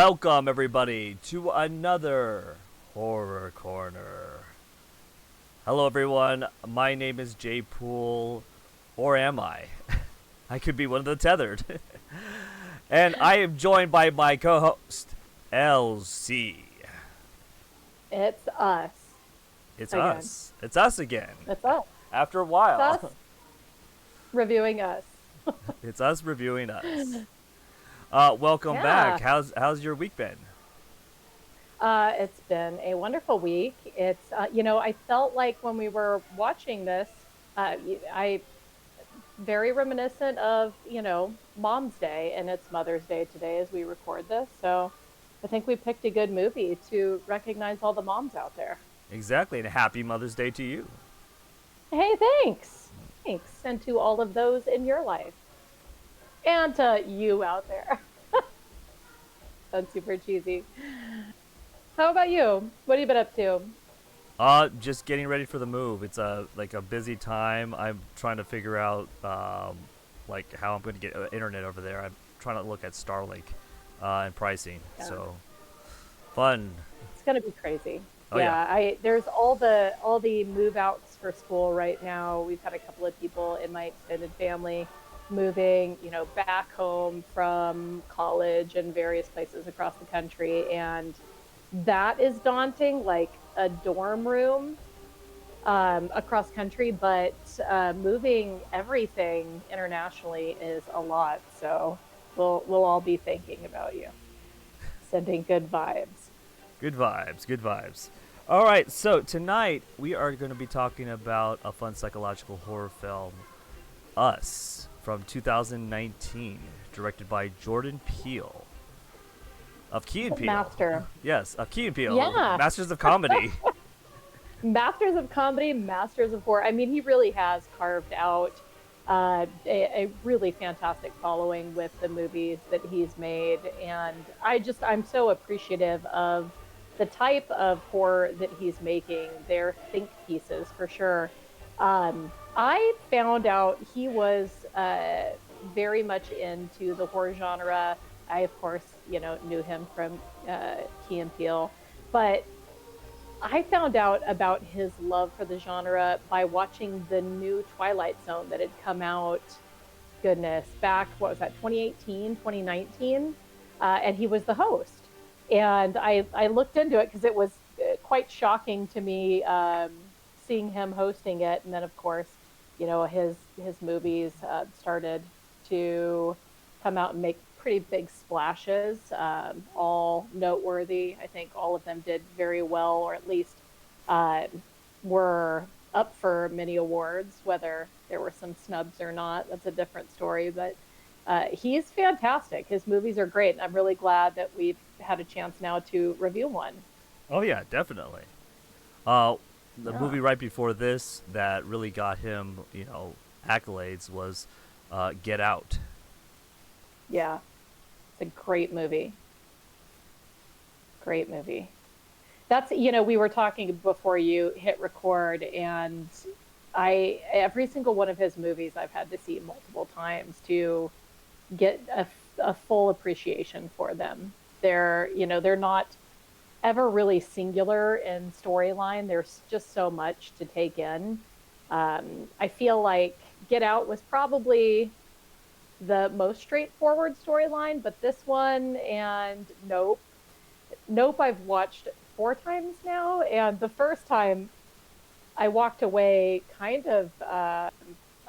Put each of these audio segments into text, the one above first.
Welcome, everybody, to another Horror Corner. Hello, everyone. My name is JPOOL, or am I? I could be one of the tethered. And I am joined by my co host, LC. It's us It's again. us. It's us again. It's us. After a It's us while, reviewing us. it's us reviewing us. Welcome back. Yeah. How's your week been? It's been a wonderful week. I felt like when we were watching this, I very reminiscent of, Mom's Day, and it's Mother's Day today as we record this. So I think we picked a good movie to recognize all the moms out there. Exactly, and happy Mother's Day to you. Hey, thanks. Thanks. And to all of those in your life. And to you out there. That's super cheesy. How about you? What have you been up to? Just getting ready for the move. It's a busy time. I'm trying to figure out like how I'm going to get internet over there. I'm trying to look at Starlink and pricing. Yeah, So fun. it's gonna be crazy. Oh yeah. Yeah, I there's all the move outs for school right now. We've had a couple of people in my extended family moving, back home from college and various places across the country, and that is daunting, like a dorm room across country, but moving everything internationally is a lot. So we'll all be thinking about you, sending good vibes. Good vibes. Good vibes. All right. So tonight we are going to be talking about a fun psychological horror film, Us, from 2019, directed by Jordan Peele of Key and Peele. Master. Yes, of Key and Peele, Yeah. Masters of Comedy. Masters of comedy, masters of horror. I mean, he really has carved out a really fantastic following with the movies that he's made. And I'm so appreciative of the type of horror that he's making. They're think pieces for sure. I found out he was very much into the horror genre. I, of course, knew him from Key and Peele, but I found out about his love for the genre by watching the new Twilight Zone that had come out, goodness, back, what was that, 2018, 2019? And he was the host. And I looked into it because it was quite shocking to me seeing him hosting it. And then, of course, his movies started to come out and make pretty big splashes, all noteworthy. I think all of them did very well, or at least uh, were up for many awards. Whether there were some snubs or not, that's a different story. But he's fantastic. His movies are great, and I'm really glad that we've had a chance now to review one. Oh yeah, definitely. Uh, the Yeah, movie right before this that really got him, accolades was Get Out. yeah, it's a great movie. Great movie. That's, we were talking before you hit record, and every single one of his movies I've had to see multiple times to get a full appreciation for them. They're not ever really singular in storyline. There's just so much to take in. I feel like Get Out was probably the most straightforward storyline, but this one and Nope, I've watched four times now, and the first time I walked away kind of a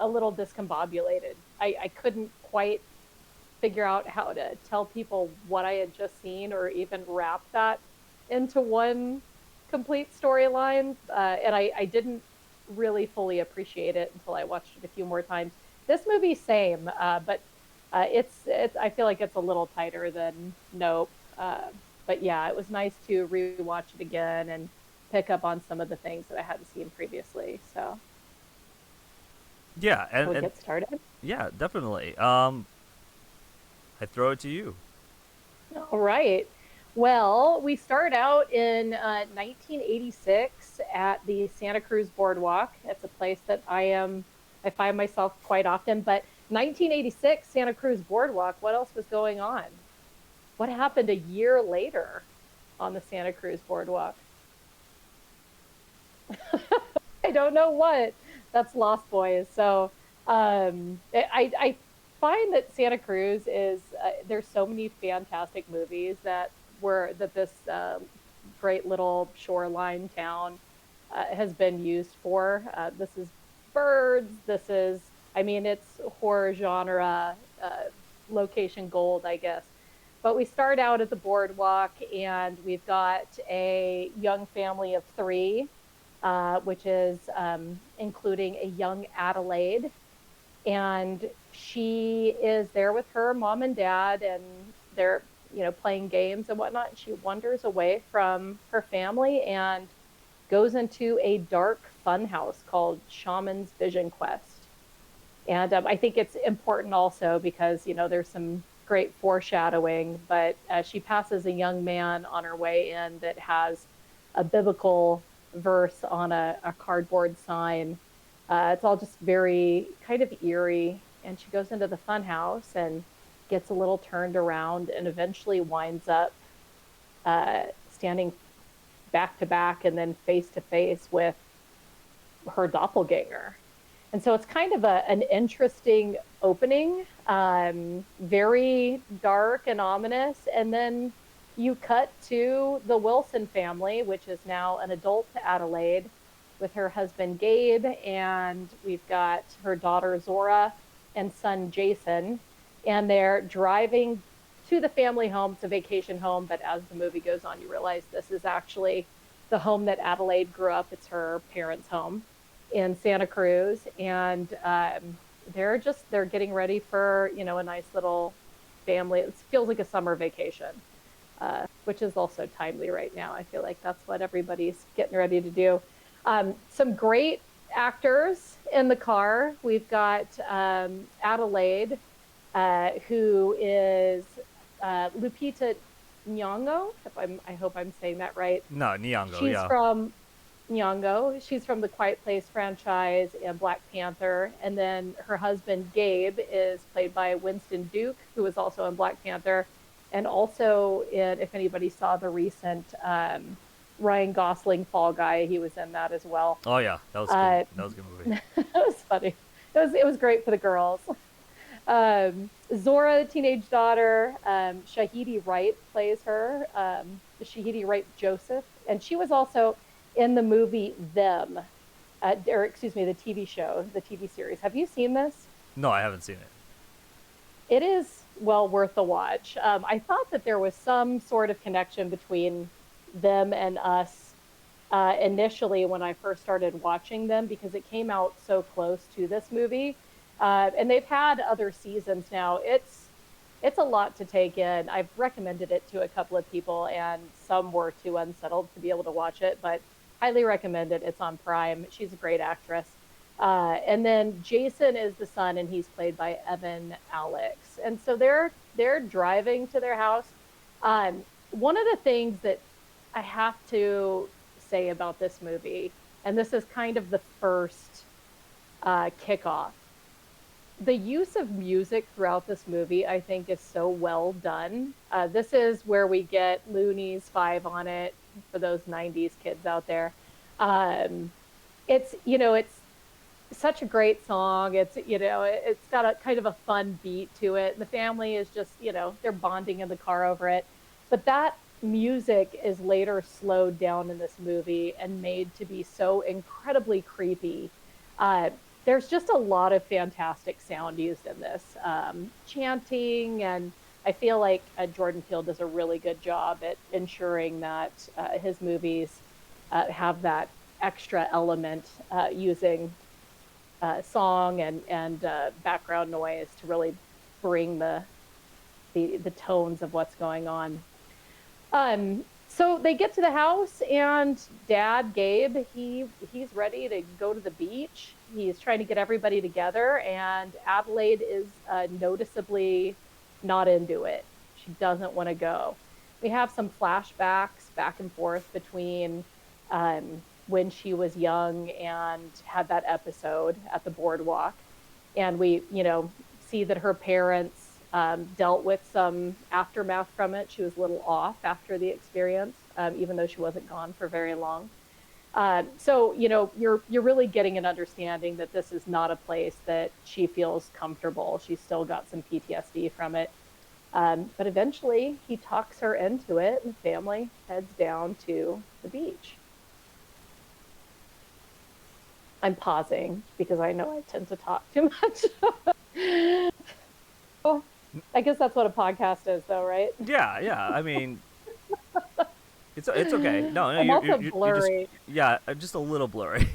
little discombobulated. I couldn't quite figure out how to tell people what I had just seen or even wrap that into one complete storyline. And I didn't really fully appreciate it until I watched it a few more times. This movie, same, but it's. I feel like it's a little tighter than Nope. But yeah, it was nice to rewatch it again and pick up on some of the things that I hadn't seen previously. So, Yeah, shall we and get started? yeah, definitely. I throw it to you. All right. Well, we start out in 1986 at the Santa Cruz Boardwalk. It's a place that I find myself quite often. But 1986, Santa Cruz Boardwalk, what else was going on? what happened a year later on the Santa Cruz boardwalk? I don't know what. That's Lost Boys. So I find that Santa Cruz is there's so many fantastic movies that this great little shoreline town has been used for. This is birds. This is, I mean, it's horror genre, location gold, I guess. But we start out at the boardwalk, and we've got a young family of three, which is including a young Adelaide. And she is there with her mom and dad, and they're, playing games and whatnot. And she wanders away from her family and goes into a dark fun house called Shaman's Vision Quest. And I think it's important also because, there's some great foreshadowing, but she passes a young man on her way in that has a biblical verse on a cardboard sign. It's all just very kind of eerie. And she goes into the fun house and gets a little turned around and eventually winds up standing back to back and then face to face with her doppelganger. And so it's kind of an interesting opening, very dark and ominous. And then you cut to the Wilson family, which is now an adult Adelaide, with her husband Gabe, and we've got her daughter Zora and son Jason. And they're driving to the family home. It's a vacation home, but as the movie goes on, you realize this is actually the home that Adelaide grew up. It's her parents' home in Santa Cruz, and they're getting ready for a nice little family. It feels like a summer vacation, which is also timely right now. I feel like that's what everybody's getting ready to do. Some great actors in the car. We've got Adelaide, who is Lupita Nyong'o. I hope I'm saying that right. No, Nyong'o. She's Yeah. from Nyong'o. She's from the Quiet Place franchise and Black Panther. And then her husband, Gabe, is played by Winston Duke, who was also in Black Panther. And also, if anybody saw the recent Ryan Gosling Fall Guy, he was in that as well. Oh yeah, that was good. That was a good movie. It was funny. It was great for the girls. Zora, the teenage daughter, Shahidi Wright plays her. Shahidi Wright Joseph, and she was also in the movie Them, or excuse me, the TV show, the TV series. Have you seen this? No, I haven't seen it. It is well worth a watch. I thought that there was some sort of connection between Them and Us initially when I first started watching them because it came out so close to this movie. And they've had other seasons now. It's a lot to take in. I've recommended it to a couple of people, and some were too unsettled to be able to watch it, but highly recommend it. It's on Prime. She's a great actress. And then Jason is the son, and he's played by Evan Alex. And so they're driving to their house. One of the things that I have to say about this movie, and this is kind of the first kickoff, the use of music throughout this movie, I think, is so well done. This is where we get Looney's 5 on it for those 90s kids out there. It's such a great song. It's got a kind of a fun beat to it. The family is just, they're bonding in the car over it. But that music is later slowed down in this movie and made to be so incredibly creepy. There's just a lot of fantastic sound used in this, chanting, and I feel like Jordan Peele does a really good job at ensuring that his movies have that extra element using song and background noise to really bring the tones of what's going on. So they get to the house, and Dad, Gabe, he's ready to go to the beach. He's trying to get everybody together, and Adelaide is noticeably not into it. She doesn't want to go. We have some flashbacks back and forth between when she was young and had that episode at the boardwalk. And we, see that her parents dealt with some aftermath from it. She was a little off after the experience, even though she wasn't gone for very long. So you're really getting an understanding that this is not a place that she feels comfortable. She's still got some PTSD from it. But eventually he talks her into it, and the family heads down to the beach. I'm pausing because I know I tend to talk too much. Oh, I guess that's what a podcast is, though, right? Yeah, yeah. I mean, it's okay. No, no, I'm also you're just, blurry. yeah, just a little blurry.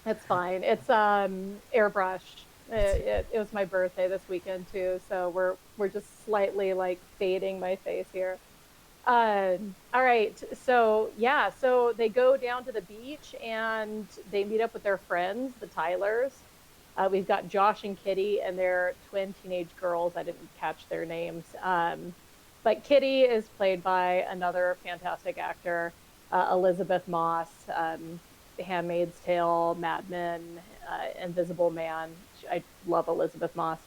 It's fine. It's airbrush. It was my birthday this weekend too, so we're just slightly like fading my face here. All right. So yeah, so they go down to the beach and they meet up with their friends, the Tylers. We've got Josh and Kitty and their twin teenage girls. I didn't catch their names. But Kitty is played by another fantastic actor, Elizabeth Moss, Handmaid's Tale, Mad Men, Invisible Man. I love Elizabeth Moss.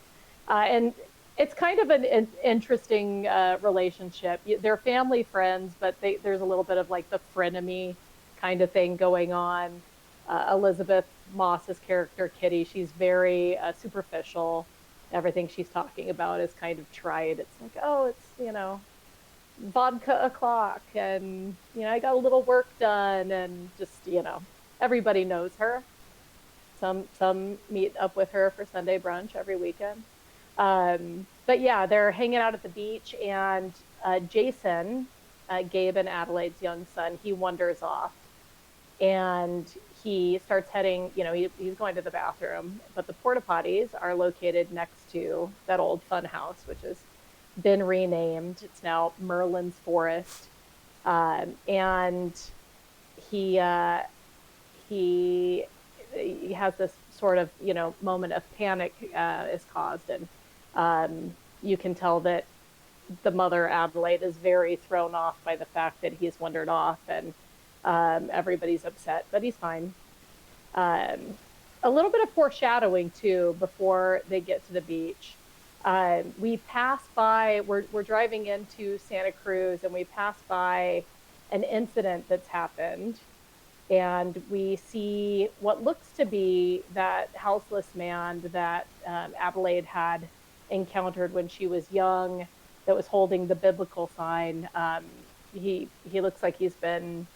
And it's kind of an interesting relationship. They're family friends, but there's a little bit of like the frenemy kind of thing going on. Elizabeth Moss's character, Kitty, she's very superficial. Everything she's talking about is kind of trite. It's like, oh, it's, vodka o'clock, and, I got a little work done, and just, everybody knows her. Some meet up with her for Sunday brunch every weekend. But yeah, they're hanging out at the beach, and Jason, Gabe and Adelaide's young son, he wanders off, and he starts heading, he's going to the bathroom, but the porta potties are located next to that old fun house, which has been renamed. It's now Merlin's Forest. And he he has this sort of moment of panic is caused, and you can tell that the mother, Adelaide, is very thrown off by the fact that he's wandered off, and everybody's upset, but he's fine. A little bit of foreshadowing too before they get to the beach. We pass by, we're driving into Santa Cruz, and we pass by an incident that's happened, and we see what looks to be that houseless man that Adelaide had encountered when she was young, that was holding the biblical sign. He looks like he's been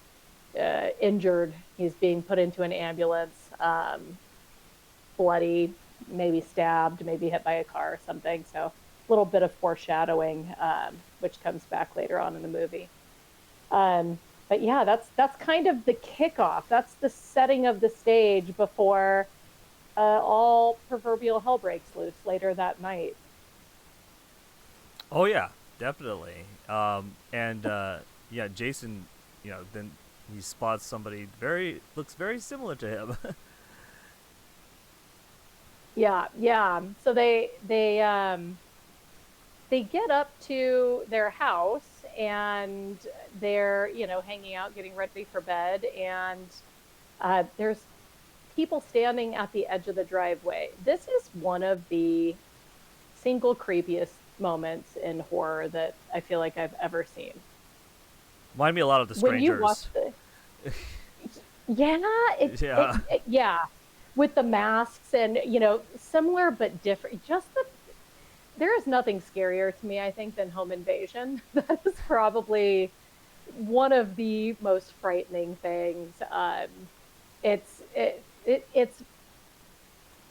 injured. He's being put into an ambulance, bloody, maybe stabbed, maybe hit by a car or something. So a little bit of foreshadowing, which comes back later on in the movie. But yeah, that's kind of the kickoff. That's the setting of the stage before all proverbial hell breaks loose later that night. Oh yeah, definitely. And yeah, Jason, then he spots somebody looks very similar to him. Yeah. So they get up to their house, and they're hanging out, getting ready for bed, and there's people standing at the edge of the driveway. This is one of the single creepiest moments in horror that I feel like I've ever seen. Remind me a lot of The Strangers. When you watch yeah, with the masks, and similar but different. There is nothing scarier to me, I think, than home invasion. That is probably one of the most frightening things. It's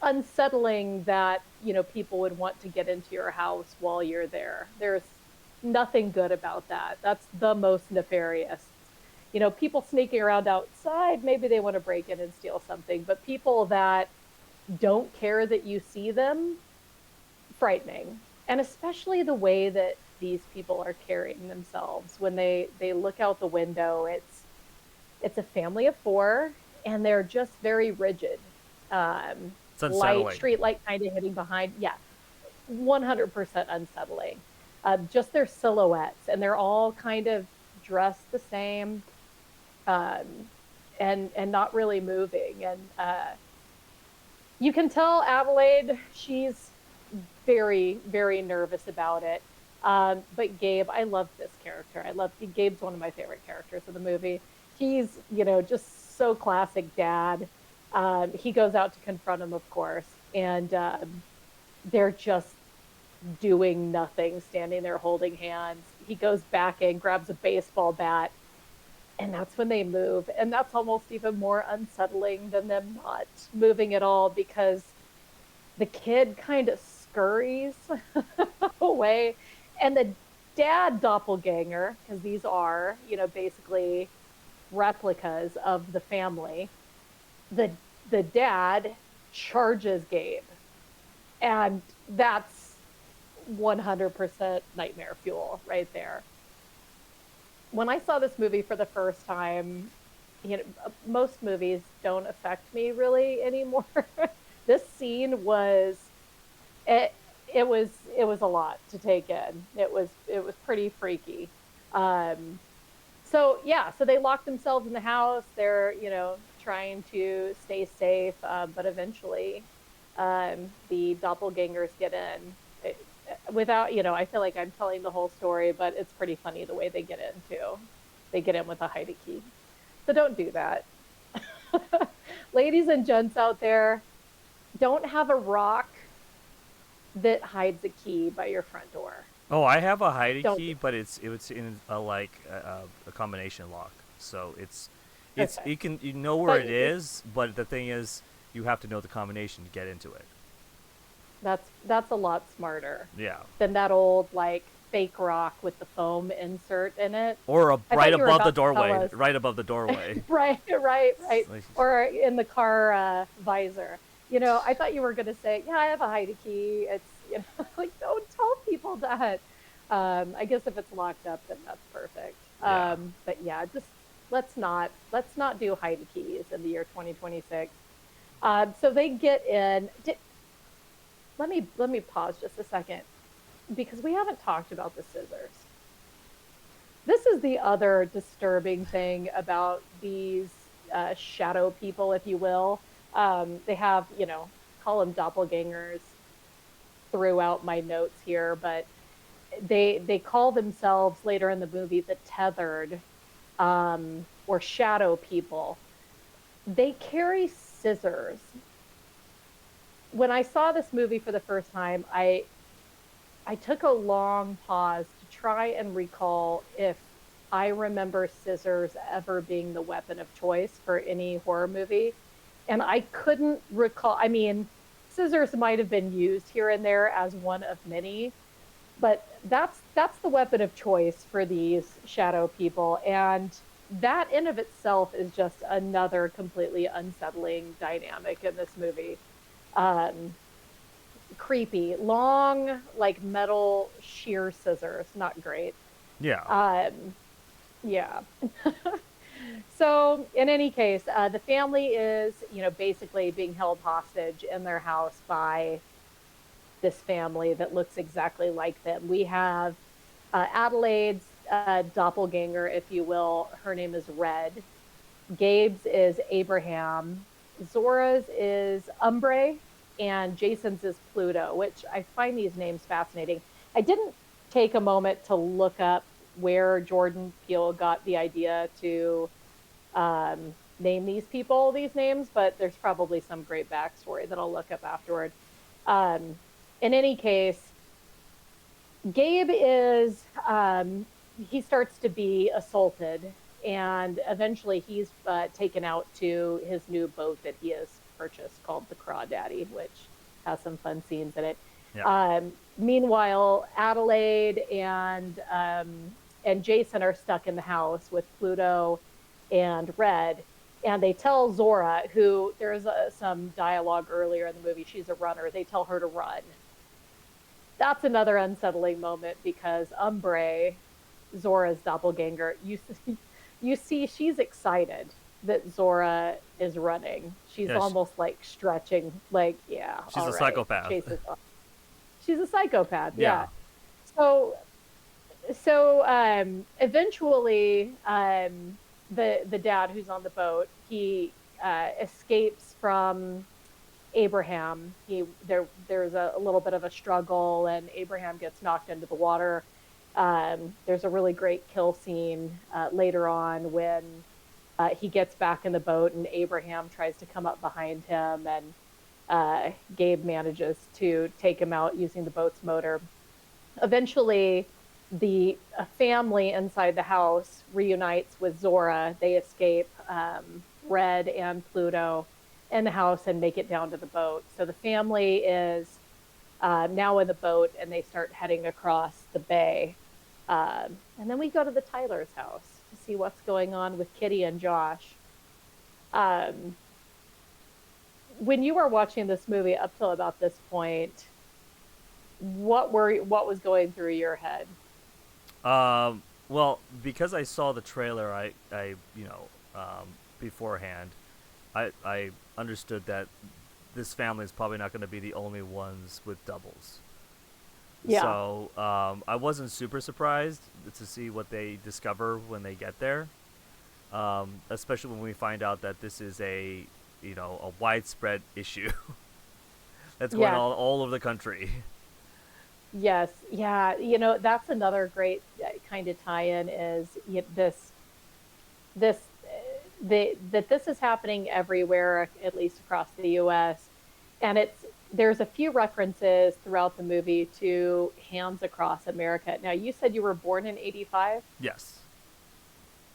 unsettling that people would want to get into your house while you're there. There's nothing good about that. That's the most nefarious. People sneaking around outside, maybe they want to break in and steal something, but people that don't care that you see them, frightening. And especially the way that these people are carrying themselves when they look out the window. It's a family of four, and they're just very rigid. Street light kind of hitting behind. Yeah, 100% unsettling. Just their silhouettes, and they're all kind of dressed the same, and not really moving. And you can tell Adelaide, she's very, very nervous about it. But Gabe, I love this character. Gabe's one of my favorite characters of the movie. He's, just so classic dad. He goes out to confront him, of course, and they're just doing nothing, standing there holding hands. He goes back in, grabs a baseball bat, and that's when they move. And that's almost even more unsettling than them not moving at all, because the kid kind of scurries away. And the dad doppelganger, because these are, basically replicas of the family, the dad charges Gabe. And that's 100% nightmare fuel right there. When I saw this movie for the first time, most movies don't affect me really anymore. This scene was it, it was a lot to take in. It was pretty freaky. So yeah, so they lock themselves in the house. They're trying to stay safe, but eventually, the doppelgangers get in. Without, I feel like I'm telling the whole story, but it's pretty funny the way they get in too. They get in with a hide key. So don't do that. Ladies and gents out there, don't have a rock that hides a key by your front door. Oh, I have a hidey Don't. key, but it's in a combination lock. So it's Okay. you know where it is, but the thing is you have to know the combination to get into it. That's a lot smarter Yeah. than that old like fake rock with the foam insert in it. Or I right thought you were above the about to tell doorway. us. Right above the doorway. Right. Like, Or in the car visor. I thought you were going to say, "Yeah, I have a hide key." It's like don't tell people that. I guess if it's locked up, then that's perfect. Yeah. But yeah, just let's not do hide keys in the year 2026. So they get in. Let me pause just a second, because we haven't talked about the scissors. This is the other disturbing thing about these shadow people, if you will. They have, call them doppelgangers throughout my notes here, but they call themselves later in the movie the tethered, or shadow people. They carry scissors. When I saw this movie for the first time, I took a long pause to try and recall if I remember scissors ever being the weapon of choice for any horror movie. And I couldn't recall. I mean, scissors might have been used here and there as one of many, but that's the weapon of choice for these shadow people. And that in of itself is just another completely unsettling dynamic in this movie. Um, Creepy, long, like metal shear scissors, not great. yeah. Yeah. So in any case, the family is, basically being held hostage in their house by this family that looks exactly like them. We have Adelaide's doppelganger, if you will. Her name is Red. Gabe's is Abraham. Zora's is Umbre, and Jason's is Pluto, which I find these names fascinating. I didn't take a moment to look up where Jordan Peele got the idea to name these people these names, but there's probably some great backstory that I'll look up afterward. Um, in any case, Gabe is, he starts to be assaulted, and eventually he's taken out to his new boat that he has purchased called the Crawdaddy, which has some fun scenes in it. Yeah. Meanwhile, Adelaide and Jason are stuck in the house with Pluto and Red, and they tell Zora, who there's some dialogue earlier in the movie, she's a runner. They tell her to run. That's another unsettling moment, because Umbre, Zora's doppelganger, you see she's excited that Zora is running. She's almost like stretching, like, yeah. She's a psychopath. She's a psychopath, yeah. So eventually, the dad who's on the boat, he escapes from Abraham. There's a little bit of a struggle, and Abraham gets knocked into the water. There's a really great kill scene later on when he gets back in the boat, and Abraham tries to come up behind him, and Gabe manages to take him out using the boat's motor. Eventually, the family inside the house reunites with Zora. They escape Red and Pluto in the house and make it down to the boat. So the family is now in the boat, and they start heading across the bay. And then we go to the Tyler's house to see what's going on with Kitty and Josh. Um, when you were watching this movie up till about this point, what was going through your head? Well, because I saw the trailer, beforehand, I understood that this family is probably not going to be the only ones with doubles. Yeah. So I wasn't super surprised to see what they discover when they get there, especially when we find out that this is a widespread issue that's going Yeah. on all over the country. Yes. Yeah. That's another great kind of tie-in is this that this is happening everywhere, at least across the U.S. And there's a few references throughout the movie to Hands Across America. Now, you said you were born in '85. Yes.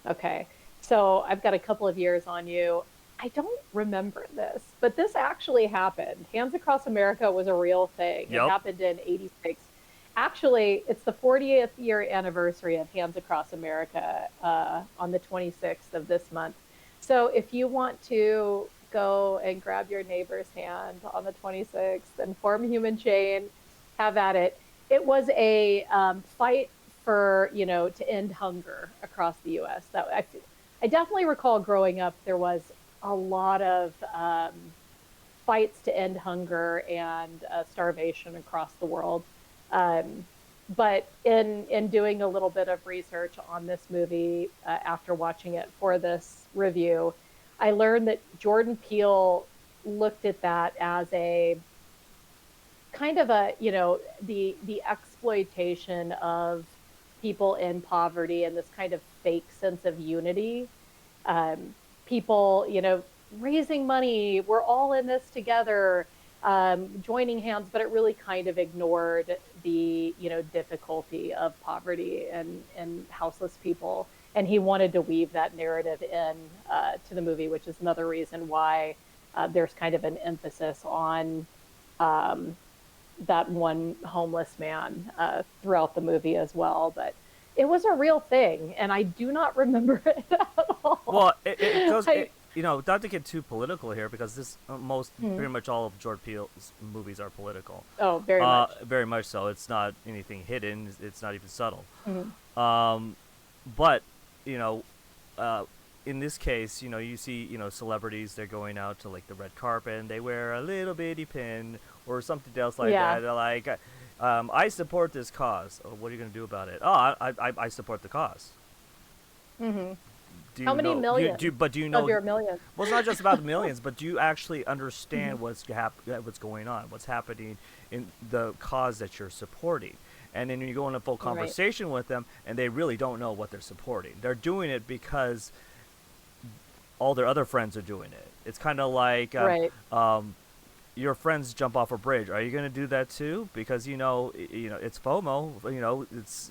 Okay, so I've got a couple of years on you. I don't remember this, but this actually happened. Hands Across America was a real thing. It Yep. happened in '86. Actually, it's the 40th year anniversary of Hands Across America on the 26th of this month. So if you want to go and grab your neighbor's hand on the 26th and form human chain, have at it. It was a fight for, to end hunger across the U.S. I definitely recall growing up, there was a lot of fights to end hunger and starvation across the world. Um, but in doing a little bit of research on this movie after watching it for this review, I learned that Jordan Peele looked at that as a kind of the exploitation of people in poverty and this kind of fake sense of unity. People, raising money, we're all in this together, joining hands, but it really kind of ignored the difficulty of poverty and houseless people. And he wanted to weave that narrative in to the movie, which is another reason why there's kind of an emphasis on that one homeless man throughout the movie as well. But it was a real thing, and I do not remember it at all. Well, it goes. Not to get too political here, because this pretty much all of Jordan Peele's movies are political. Oh, very much. Very much so. It's not anything hidden. It's not even subtle. Mhm. But in this case, you see, celebrities, they're going out to like the red carpet and they wear a little bitty pin or something else like Yeah. that. They're like, I support this cause. Oh, what are you going to do about it? Oh, I support the cause. Hmm. Do How you many know, millions but do you know? of your millions? Well, it's not just about the millions, but do you actually understand what's going on, what's happening in the cause that you're supporting? And then you go in a full Right. conversation with them, and they really don't know what they're supporting. They're doing it because all their other friends are doing it. It's kind of like Right. your friends jump off a bridge. Are you going to do that too? Because it's FOMO. It's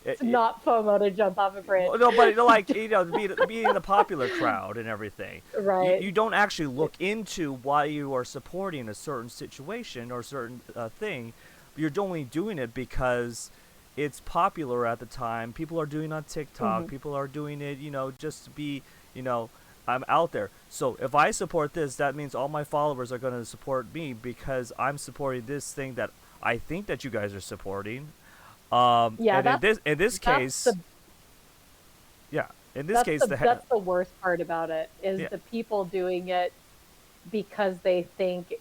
It's not FOMO to jump off a bridge. no, but like be in the popular crowd and everything. Right. You don't actually look into why you are supporting a certain situation or certain thing. You're only doing it because it's popular at the time. People are doing it on TikTok. Mhm. People are doing it, just to be, I'm out there. So if I support this, that means all my followers are going to support me because I'm supporting this thing that I think that you guys are supporting. Yeah, And in this that's case, the yeah, in this case, that's the worst part about it is yeah, the people doing it because they think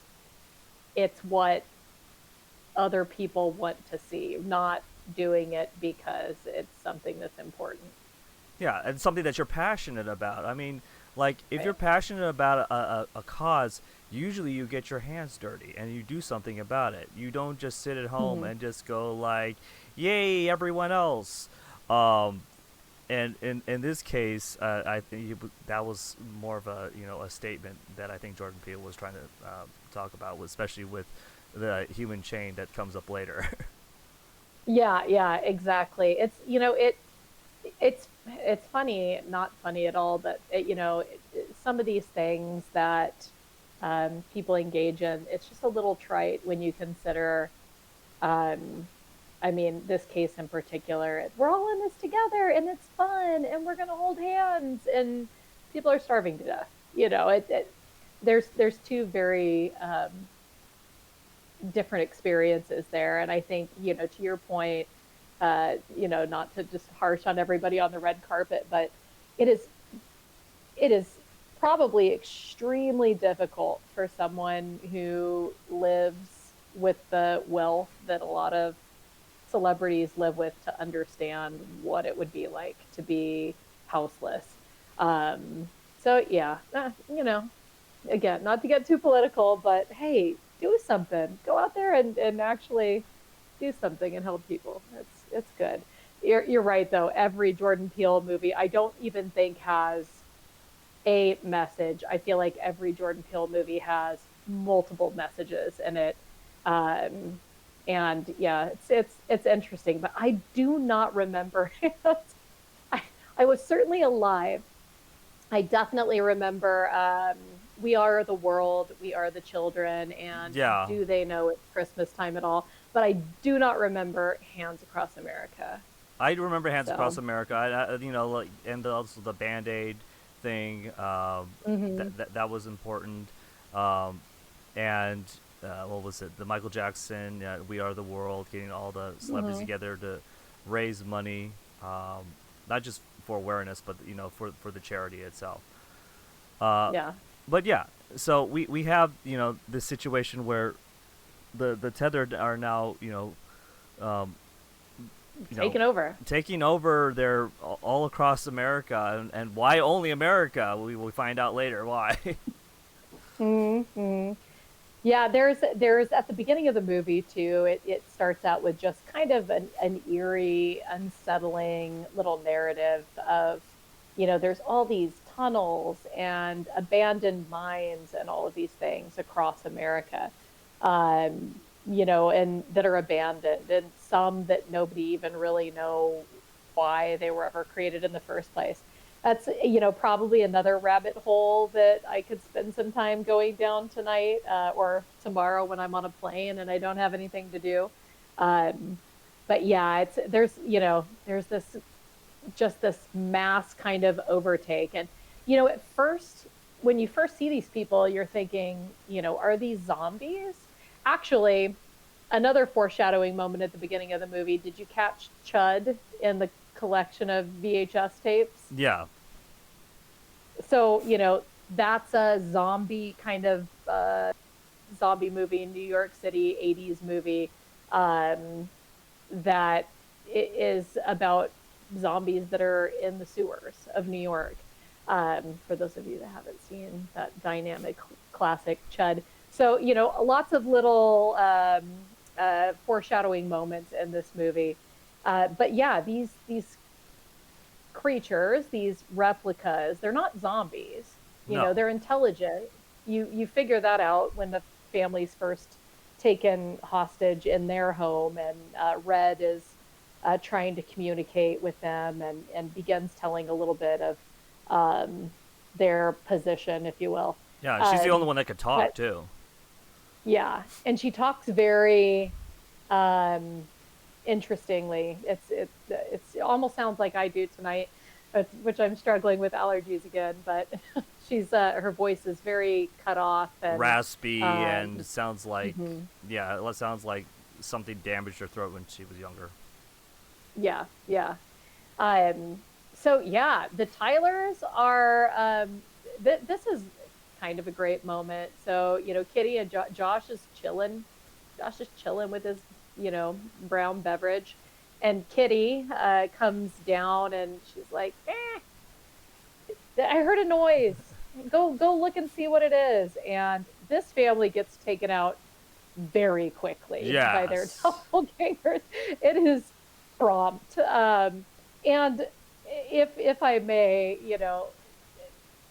it's what other people want to see, not doing it because it's something that's important. yeah, and something that you're passionate about. I mean, Like, if you're Right. passionate about a cause, usually you get your hands dirty and you do something about it. You don't just sit at home Hmm. and just go like, "Yay, everyone else." Um, and in this case, I think that was more of a a statement that I think Jordan Peele was trying to talk about, especially with the human chain that comes up later. Yeah, yeah, exactly. It's it's funny, not funny at all, but some of these things that people engage in, it's just a little trite when you consider. Um, I mean, this case in particular, we're all in this together, and it's fun, and we're gonna hold hands, and people are starving to death. There's two very different experiences there. And I think, to your point, not to just harsh on everybody on the red carpet, but it is it is probably extremely difficult for someone who lives with the wealth that a lot of celebrities live with to understand what it would be like to be houseless. So yeah, again, not to get too political, but hey, do something. Go out there and actually do something and help people. It's good. You're right though. Every Jordan Peele movie, I don't even think has a message. I feel like every Jordan Peele movie has multiple messages in it. Um, and yeah, it's interesting, but I do not remember. I, I was certainly alive. I definitely remember We Are the World, We Are the Children, and Yeah, Do They Know It's Christmas Time at All? But I do not remember Hands Across America. I remember Hands Across So, America. Like, and also the Band Aid thing. hmm. That was important. Um, and what was it? The Michael Jackson, "We Are the World," getting all the celebrities Hmm. together to raise money, not just for awareness, but for the charity itself. Uh, Yeah. but yeah, so we have this situation where the tethered are now um, you know Taken over. taking over their all across America, and why only America? We will find out later why. Hmm. Yeah, there's at the beginning of the movie too, it starts out with just kind of an eerie, unsettling little narrative of, there's all these tunnels and abandoned mines and all of these things across America. And that are abandoned, and some that nobody even really know why they were ever created in the first place. That's, probably another rabbit hole that I could spend some time going down tonight, or tomorrow when I'm on a plane and I don't have anything to do. Um, but yeah, there's this just this mass kind of overtake. And, at first, when you first see these people, you're thinking, are these zombies? Actually, another foreshadowing moment at the beginning of the movie. Did you catch Chud in the collection of VHS tapes? Yeah, So, that's a zombie kind of zombie movie in New York City, 80s movie, um, that is about zombies that are in the sewers of New York. For those of you that haven't seen that dynamic classic Chud. So, lots of little foreshadowing moments in this movie. But yeah, these creatures, these replicas, they're not zombies. no, They're intelligent. You figure that out when the family's first taken hostage in their home, and Red is trying to communicate with them, and begins telling a little bit of um, their position, if you will. yeah. She's the only Um, one that could talk but too. yeah, and she talks very um, interestingly. It almost sounds like I do tonight, which I'm struggling with allergies again. But she's her voice is very cut off, and Raspy, and um, sounds like, mhm. yeah, it sounds like something damaged her throat when she was younger. Yeah, yeah. So yeah, the Tylers are. This is kind of a great moment. So Kitty and Josh is chilling. Josh is chilling with his brown beverage, and Kitty comes down and she's like, "I heard a noise." go look and see what it is. And this family gets taken out very quickly by their Yes. doppelgangers. It is prompt. And if I may,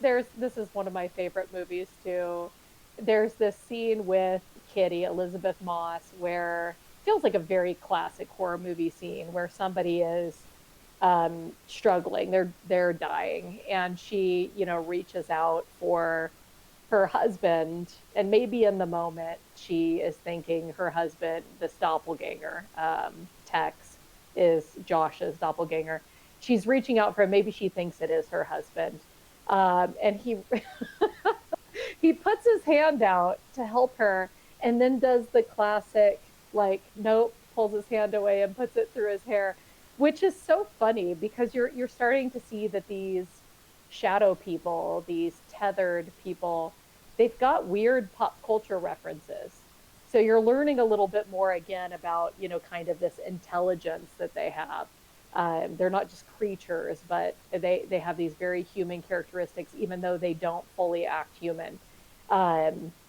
there's this is one of my favorite movies too. There's this scene with Kitty, Elizabeth Moss, where it feels like a very classic horror movie scene where somebody is struggling, they're dying, and she, reaches out for her husband, and maybe in the moment she is thinking her husband, this doppelganger, Tex, is Josh's doppelganger. She's reaching out for him. Maybe she thinks it is her husband, and he he puts his hand out to help her, and then does the classic, like, nope, pulls his hand away and puts it through his hair, which is so funny because you're starting to see that these shadow people, these tethered people, they've got weird pop culture references. So you're learning a little bit more again about, kind of this intelligence that they have. They're not just creatures, but they have these very human characteristics, even though they don't fully act human.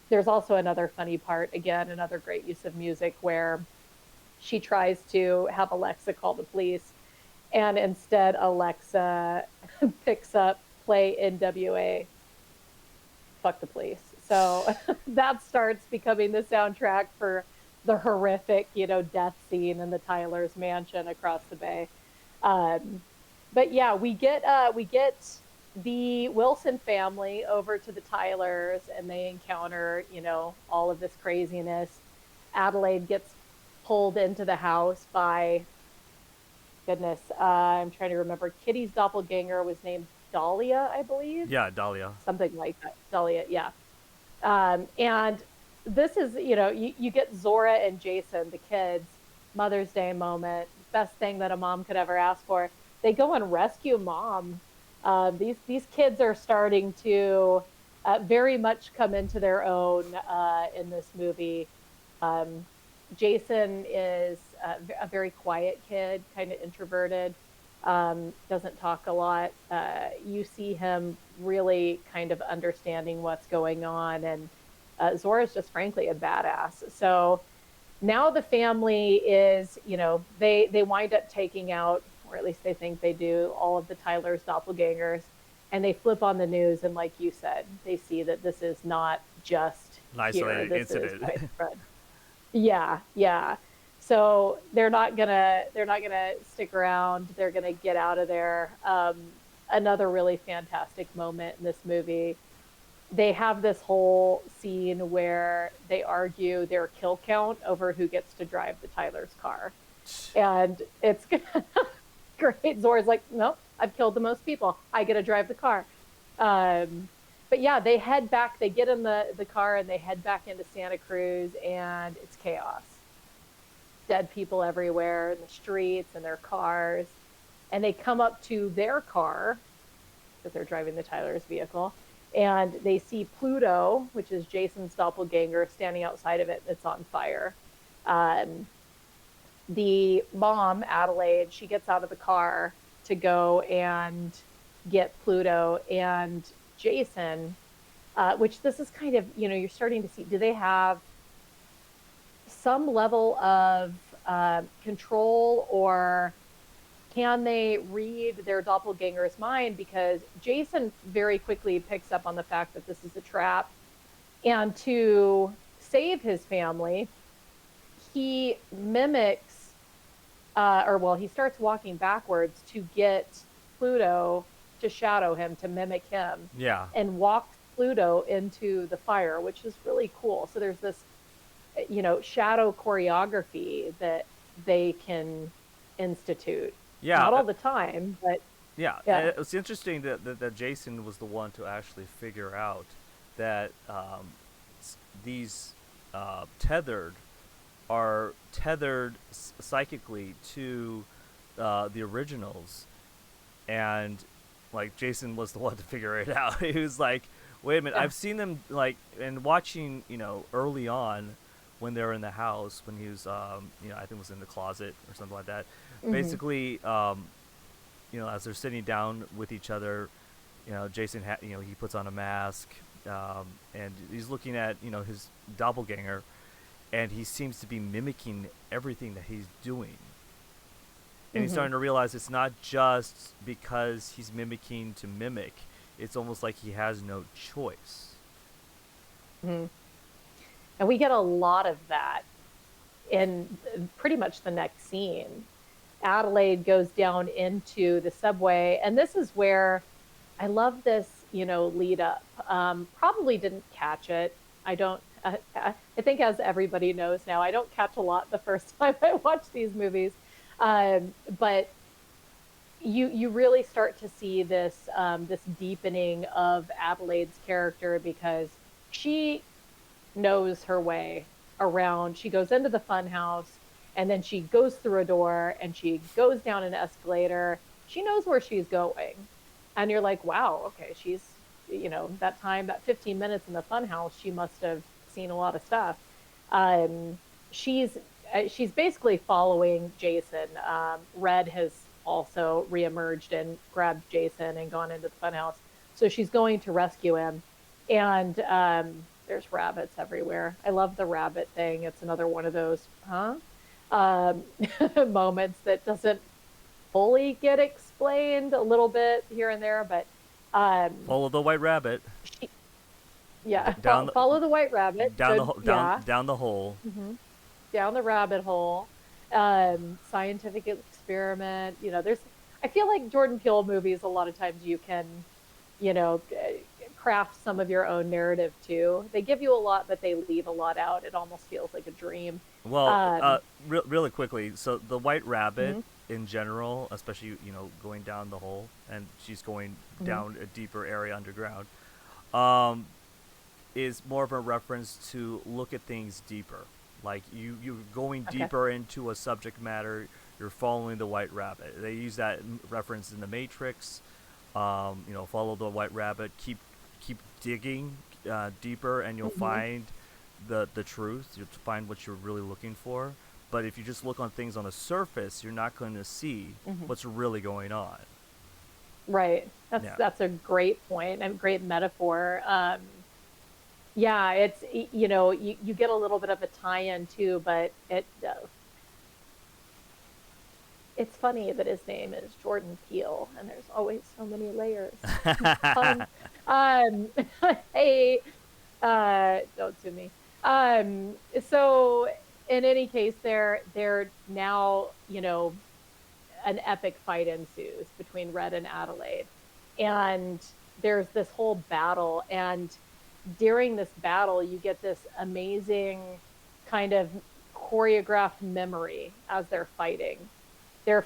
There's also another funny part, again, another great use of music where she tries to have Alexa call the police, and instead Alexa picks up play NWA, fuck the police. So that starts becoming the soundtrack for the horrific, death scene in the Tyler's mansion across the bay. Um, but yeah, we get the Wilson family over to the Tylers, and they encounter, all of this craziness. Adelaide gets pulled into the house by, goodness, I'm trying to remember. Kitty's doppelganger was named Dahlia, I believe, Yeah, Dahlia. something like that. Dahlia, yeah. And this is, you get Zora and Jason, the kids, Mother's Day moment, best thing that a mom could ever ask for. They go and rescue mom. These kids are starting to very much come into their own in this movie. Um, Jason is a very quiet kid, kind of introverted, doesn't talk a lot. You see him really kind of understanding what's going on, and Zora's just frankly a badass. So now the family is, they wind up taking out, or at least they think they do, all of the Tyler's doppelgangers, and they flip on the news, and like you said, they see that this is not just An here. isolated This is incident. widespread. Yeah, yeah. So they're not gonna stick around. They're gonna get out of there. Another really fantastic moment in this movie. They have this whole scene where they argue their kill count over who gets to drive the Tyler's car, and it's great. Zora's like, nope, I've killed the most people. I get to drive the car. Um, but yeah, they head back. They get in the car and they head back into Santa Cruz, and it's chaos. Dead people everywhere in the streets and their cars. And they come up to their car because they're driving the Tyler's vehicle, and they see Pluto, which is Jason's doppelganger, standing outside of it. It's on fire. Um, the mom, Adelaide, she gets out of the car to go and get Pluto and Jason, which this is kind of, you're starting to see, do they have some level of control, or can they read their doppelganger's mind? Because Jason very quickly picks up on the fact that this is a trap, and to save his family, he mimics, or well, he starts walking backwards to get Pluto to shadow him, to mimic him, Yeah. and walks Pluto into the fire, which is really cool. So there's this, shadow choreography that they can institute. Yeah. Not all the time, but Yeah, yeah. it's interesting that Jason was the one to actually figure out that these tethered are tethered psychically to the originals, and like Jason was the one to figure it out. He was like, "Wait a minute, Yeah. I've seen them like," and watching early on when they were in the house when he was I think it was in the closet or something like that. Hmm. Basically, as they're sitting down with each other, Jason, he puts on a mask, and he's looking at his doppelganger, and he seems to be mimicking everything that he's doing. And he's Hmm. starting to realize it's not just because he's mimicking to mimic. It's almost like he has no choice. Hmm. And we get a lot of that in pretty much the next scene. Adelaide goes down into the subway, and this is where I love this, lead up. Probably didn't catch it. I don't. I think, as everybody knows now, I don't catch a lot the first time I watch these movies. But you really start to see this deepening of Adelaide's character because she knows her way around. She goes into the fun house and then she goes through a door and she goes down an escalator. She knows where she's going. And you're like, wow, okay, that time, that 15 minutes in the fun house, she must have seen a lot of stuff. Um, she's she's basically following Jason. Red has also reemerged and grabbed Jason and gone into the funhouse. So she's going to rescue him. And there's rabbits everywhere. I love the rabbit thing. It's another one of those, huh? Um, moments that doesn't fully get explained, a little bit here and there, but um, Follow the white rabbit she, yeah, down the follow the white rabbit. down the Good, ho- down yeah. down the hole. Hmm. Down the rabbit hole. Scientific experiment. I feel like Jordan Peele movies, a lot of times you can, craft some of your own narrative too. They give you a lot, but they leave a lot out. It almost feels like a dream. Well, Um, really quickly, so the white rabbit mhm, in general, especially going down the hole, and she's going mhm, down a deeper area underground, um, is more of a reference to look at things deeper. Like you're going okay. deeper into a subject matter. You're following the white rabbit. They use that reference in the Matrix. Follow the white rabbit. Keep digging deeper, and you'll Hmm. find the truth. You'll find what you're really looking for. But if you just look on things on the surface, you're not going to see Hmm. what's really going on. Right. That's Yeah. that's a great point and great metaphor. Yeah, you get a little bit of a tie-in too, but it's funny that his name is Jordan Peele, and there's always so many layers. Fun. Um, hey, don't sue me. So in any case, they're now, an epic fight ensues between Red and Adelaide, and there's this whole battle, and during this battle, you get this amazing kind of choreographed memory as they're fighting. They're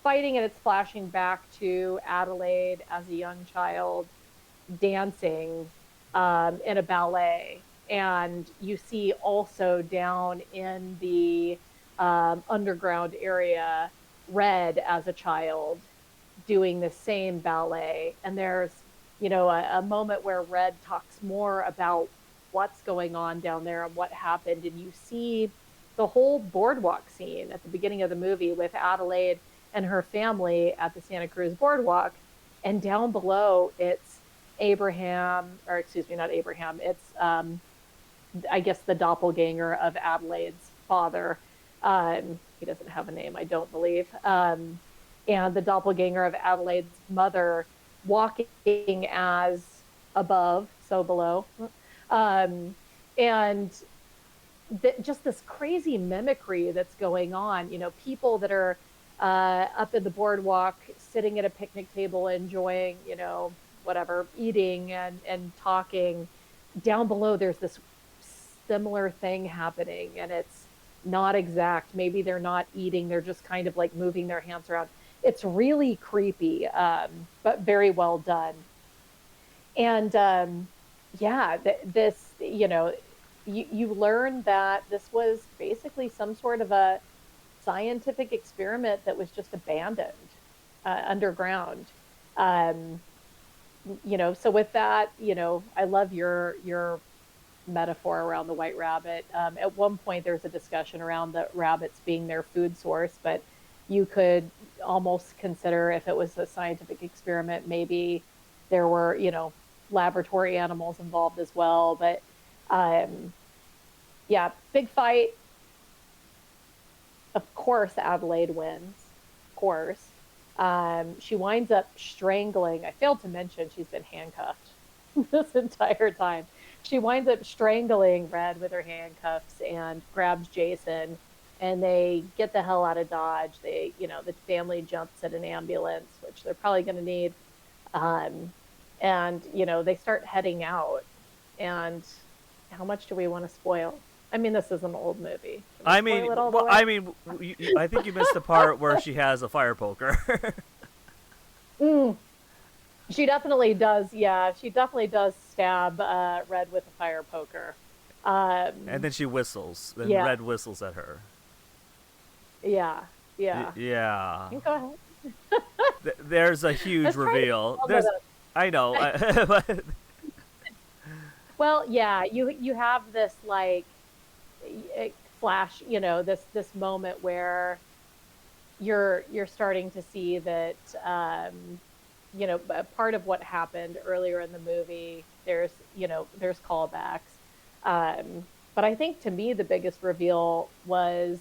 fighting, and it's flashing back to Adelaide as a young child dancing in a ballet. And you see also down in the underground area, Red as a child doing the same ballet. And there's, a moment where Red talks more about what's going on down there and what happened. And you see the whole boardwalk scene at the beginning of the movie with Adelaide and her family at the Santa Cruz boardwalk. And down below, it's Abraham, or excuse me, not Abraham, it's, I guess, the doppelganger of Adelaide's father. He doesn't have a name, I don't believe. And the doppelganger of Adelaide's mother walking as above, so below. Um, and just this crazy mimicry that's going on, people that are up in the boardwalk, sitting at a picnic table, enjoying, whatever, eating and talking. Down below, there's this similar thing happening, and it's not exact. Maybe they're not eating, they're just kind of like moving their hands around. It's really creepy, but very well done. And yeah, this, you learn that this was basically some sort of a scientific experiment that was just abandoned underground. Um, so with that, I love your metaphor around the white rabbit. At one point, there's a discussion around the rabbits being their food source, but you could almost consider, if it was a scientific experiment, maybe there were, you know, laboratory animals involved as well. But um, yeah, big fight. Of course, Adelaide wins. Of course. She winds up strangling. I failed to mention she's been handcuffed this entire time. She winds up strangling Red with her handcuffs and grabs Jason, and they get the hell out of Dodge. They, you know, the family jumps at an ambulance, which they're probably going to need. Um, and, you know, they start heading out. And how much do we want to spoil? I mean, this is an old movie. Can we I spoil mean, it all the well, way? I mean, I think you missed the part where she has a fire poker. Mm, she definitely does. Yeah, she definitely does stab Red with a fire poker. And Um, then she whistles. Then yeah, Red whistles at her. yeah, yeah. Yeah. You go ahead. There's a huge Let's try to reveal. follow There's, that. I know, but Well, yeah, you have this like flash, you know, this moment where you're starting to see that you know, part of what happened earlier in the movie. There's, you know, there's callbacks. But I think to me the biggest reveal was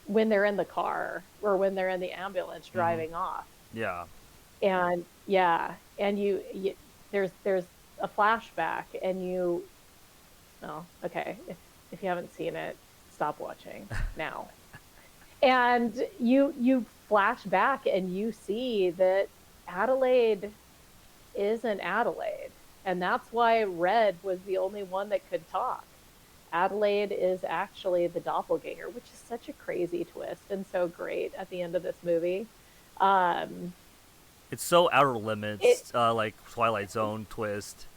when they're in the car or when they're in the ambulance hmm, driving off. yeah. And yeah, and you there's a flashback, and you, oh, okay, if you haven't seen it, stop watching now. And you flash back and you see that Adelaide isn't Adelaide. And that's why Red was the only one that could talk. Adelaide is actually the doppelganger, which is such a crazy twist and so great at the end of this movie. Um, It's so outer it limits, like Twilight Zone twist.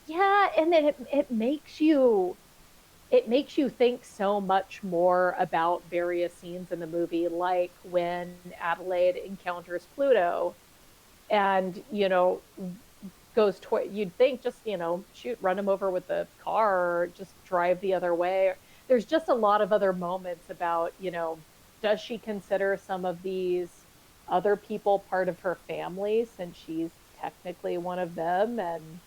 Yeah, and then it makes you think so much more about various scenes in the movie, like when Adelaide encounters Pluto and, you know, you'd think just, you know, shoot, run him over with the car or just drive the other way. There's just a lot of other moments about, you know, does she consider some of these other people part of her family since she's technically one of them? And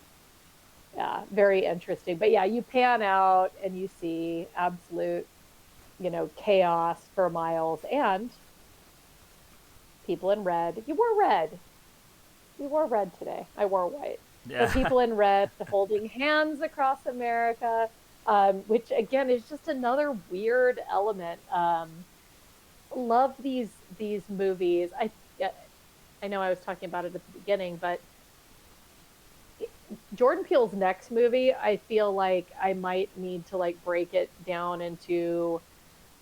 yeah, very interesting. But yeah, you pan out and you see absolute, you know, chaos for miles, and people in red. You wore red. You wore red today. I wore white. But Yeah. people in red holding hands across America, which again is just another weird element. Love these movies. Yeah, I know I was talking about it at the beginning, but Jordan Peele's next movie, I feel like I might need to like break it down into,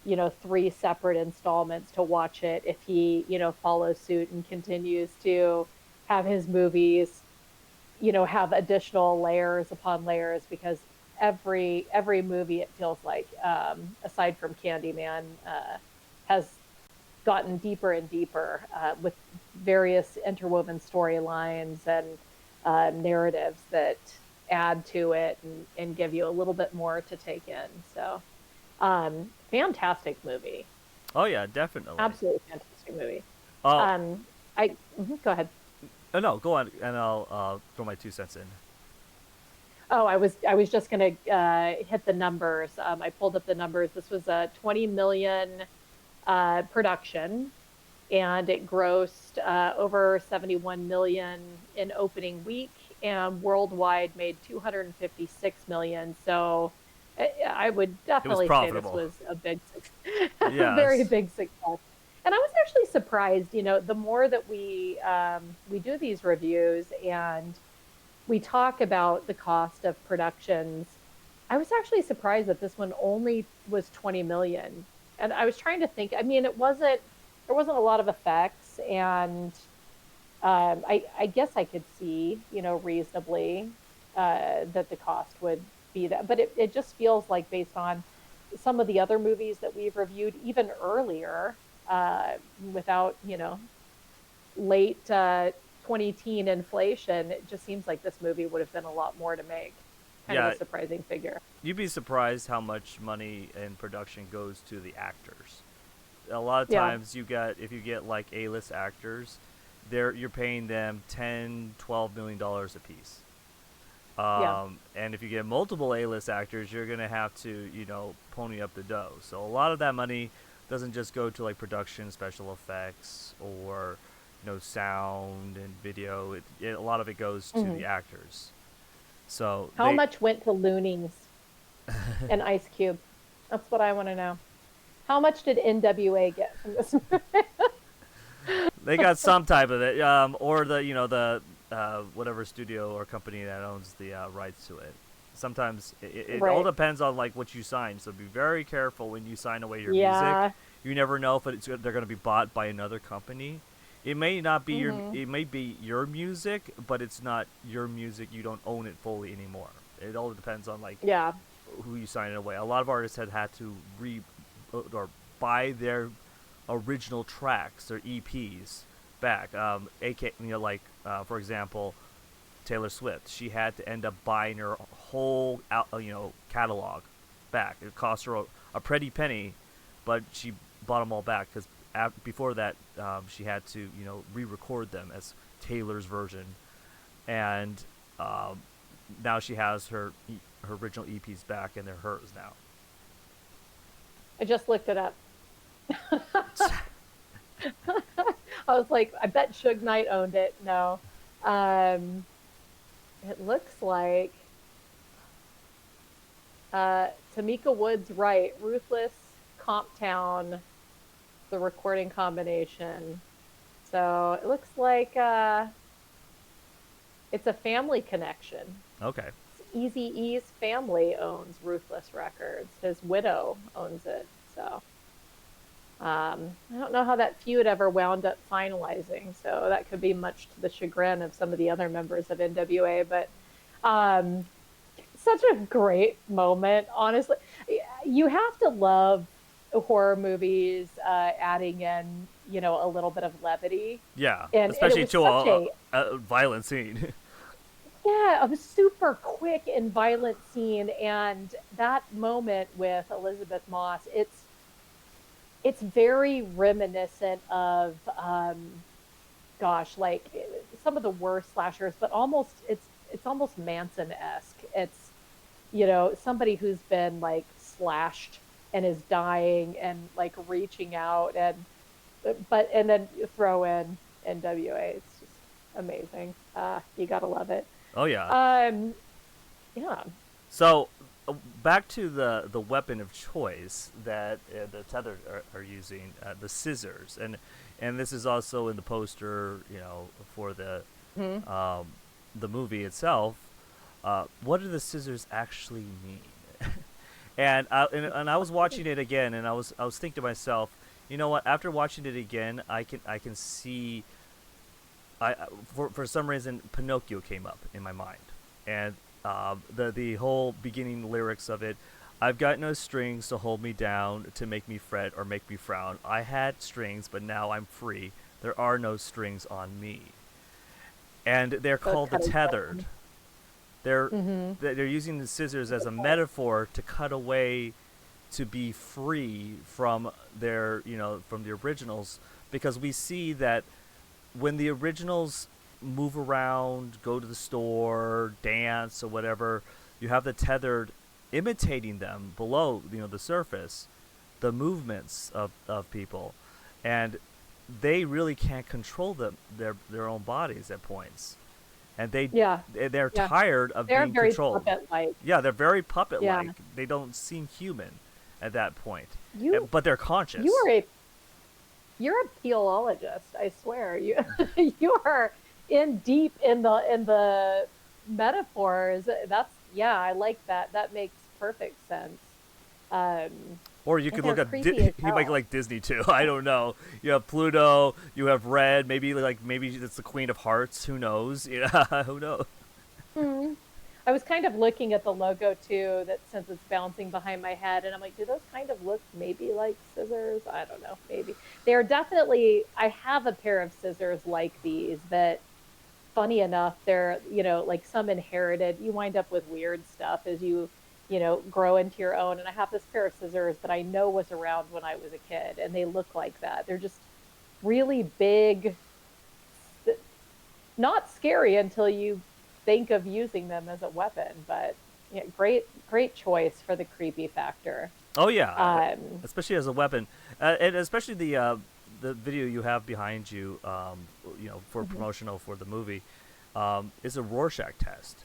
you know, three separate installments to watch it if he, you know, follows suit and continues to have his movies, you know, have additional layers upon layers, because every movie it feels like, aside from Candyman, has gotten deeper and deeper with various interwoven storylines and narratives that add to it and give you a little bit more to take in. So, fantastic movie. Oh yeah, definitely. Absolutely fantastic movie. Oh, Um, go ahead. no, go on, and I'll throw my 2 cents in. Oh, I was just gonna hit the numbers. I pulled up the numbers. This was a 20 million production, and it grossed over 71 million in opening week, and worldwide made 256 million. So I would It was definitely say this profitable. was a big, a very Yes. big success. And I was actually surprised. You know, the more that we do these reviews and we talk about the cost of productions, I was actually surprised that this one only was 20 million. And I was trying to think, I mean, there wasn't a lot of effects, and I guess I could see, you know, reasonably that the cost would be that, but it just feels like based on some of the other movies that we've reviewed even earlier, without, you know, late 20 teen inflation, it just seems like this movie would have been a lot more to make. Kind of a Yeah, surprising figure. you'd be surprised how much money in production goes to the actors. A lot of Yeah. times you get if you get like A-list actors, you're paying them 10, $12 million a piece. Yeah. And if you get multiple A-list actors, you're gonna have to, pony up the dough. So a lot of that money doesn't just go to like production, special effects, or sound and video. A lot of it goes to Hmm. the actors. So How much went to Loonings and Ice Cube? That's what I want to know. How much did NWA get from this movie? they got some type of it, or the whatever studio or company that owns the rights to it. Sometimes it all Right. depends on like what you sign. So be very careful when you sign away your music. Yeah. You never know if they're going to be bought by another company. It may not be Hmm. it may be your music, but it's not your music. You don't own it fully anymore. It all depends on like Yeah. who you sign it away. A lot of artists had to or buy their original tracks, their EPs back. AK, like for example, Taylor Swift. She had to end up buying her whole catalog back. It cost her a pretty penny, but she bought them all back because before that she had to re-record them as Taylor's version, and um, now she has her original EPs back and they're hers now. I just looked it up. I was like, I bet Suge Knight owned it. No. Um, it looks like Tamika Woods right. Ruthless, Comptown, the recording combination. So it looks like it's a family connection. Okay. Easy E's family owns Ruthless Records. His widow owns it. So I don't know how that feud ever wound up finalizing. So that could be much to the chagrin of some of the other members of NWA. But um, such a great moment, honestly. You have to love horror movies adding in, a little bit of levity. Yeah, And it especially was to such a violent scene. yeah, a super quick and violent scene. And that moment with Elizabeth Moss, it's very reminiscent of gosh, like some of the worst slashers, but almost it's almost Manson-esque. It's somebody who's been like slashed and is dying and like reaching out, and then you throw in NWA. It's just amazing. You gotta love it. Oh yeah. Um, yeah. So back to the weapon of choice that the tethered are using, the scissors, and this is also in the poster, for Hmm. the movie itself. What do the scissors actually mean? And I was watching it again, and I was thinking to myself, you know what? After watching it again, I can see. For some reason Pinocchio came up in my mind, and the whole beginning lyrics of it. I've got no strings to hold me down, to make me fret or make me frown. I had strings, but now I'm free. There are no strings on me. And they're So it's called the cutting tethered. down. They're Hmm. they're using the scissors as a metaphor to cut away, to be free from from the originals, because we see that when the originals move around, go to the store, dance or whatever, you have the tethered imitating them below, the surface, the movements of people, and they really can't control their own bodies at points, and Yeah. they're Yeah. tired of They're being very controlled. puppet-like. Yeah, they're very puppet Yeah. like. They don't seem human at that point, You but they're you conscious. are a you're a Peeleologist, I swear. You you are in deep in the metaphors. That's yeah, I like that. That makes perfect sense. Um, Or you and could they're look at creepy as you might hell. like Disney too. I don't know. You have Pluto. You have Red. Maybe it's the Queen of Hearts. Who knows? Yeah, who knows? Hmm. I was kind of looking at the logo too, that since it's bouncing behind my head, and I'm like, do those kind of look maybe like scissors? I don't know, maybe. They are definitely, I have a pair of scissors like these that, funny enough, they're, like some inherited, you wind up with weird stuff as you grow into your own. And I have this pair of scissors that I know was around when I was a kid, and they look like that. They're just really big, not scary until you think of using them as a weapon. But yeah, great choice for the creepy factor. Oh yeah, Um, especially as a weapon, and especially the video you have behind you, for mhm. promotional for the movie, is a Rorschach test,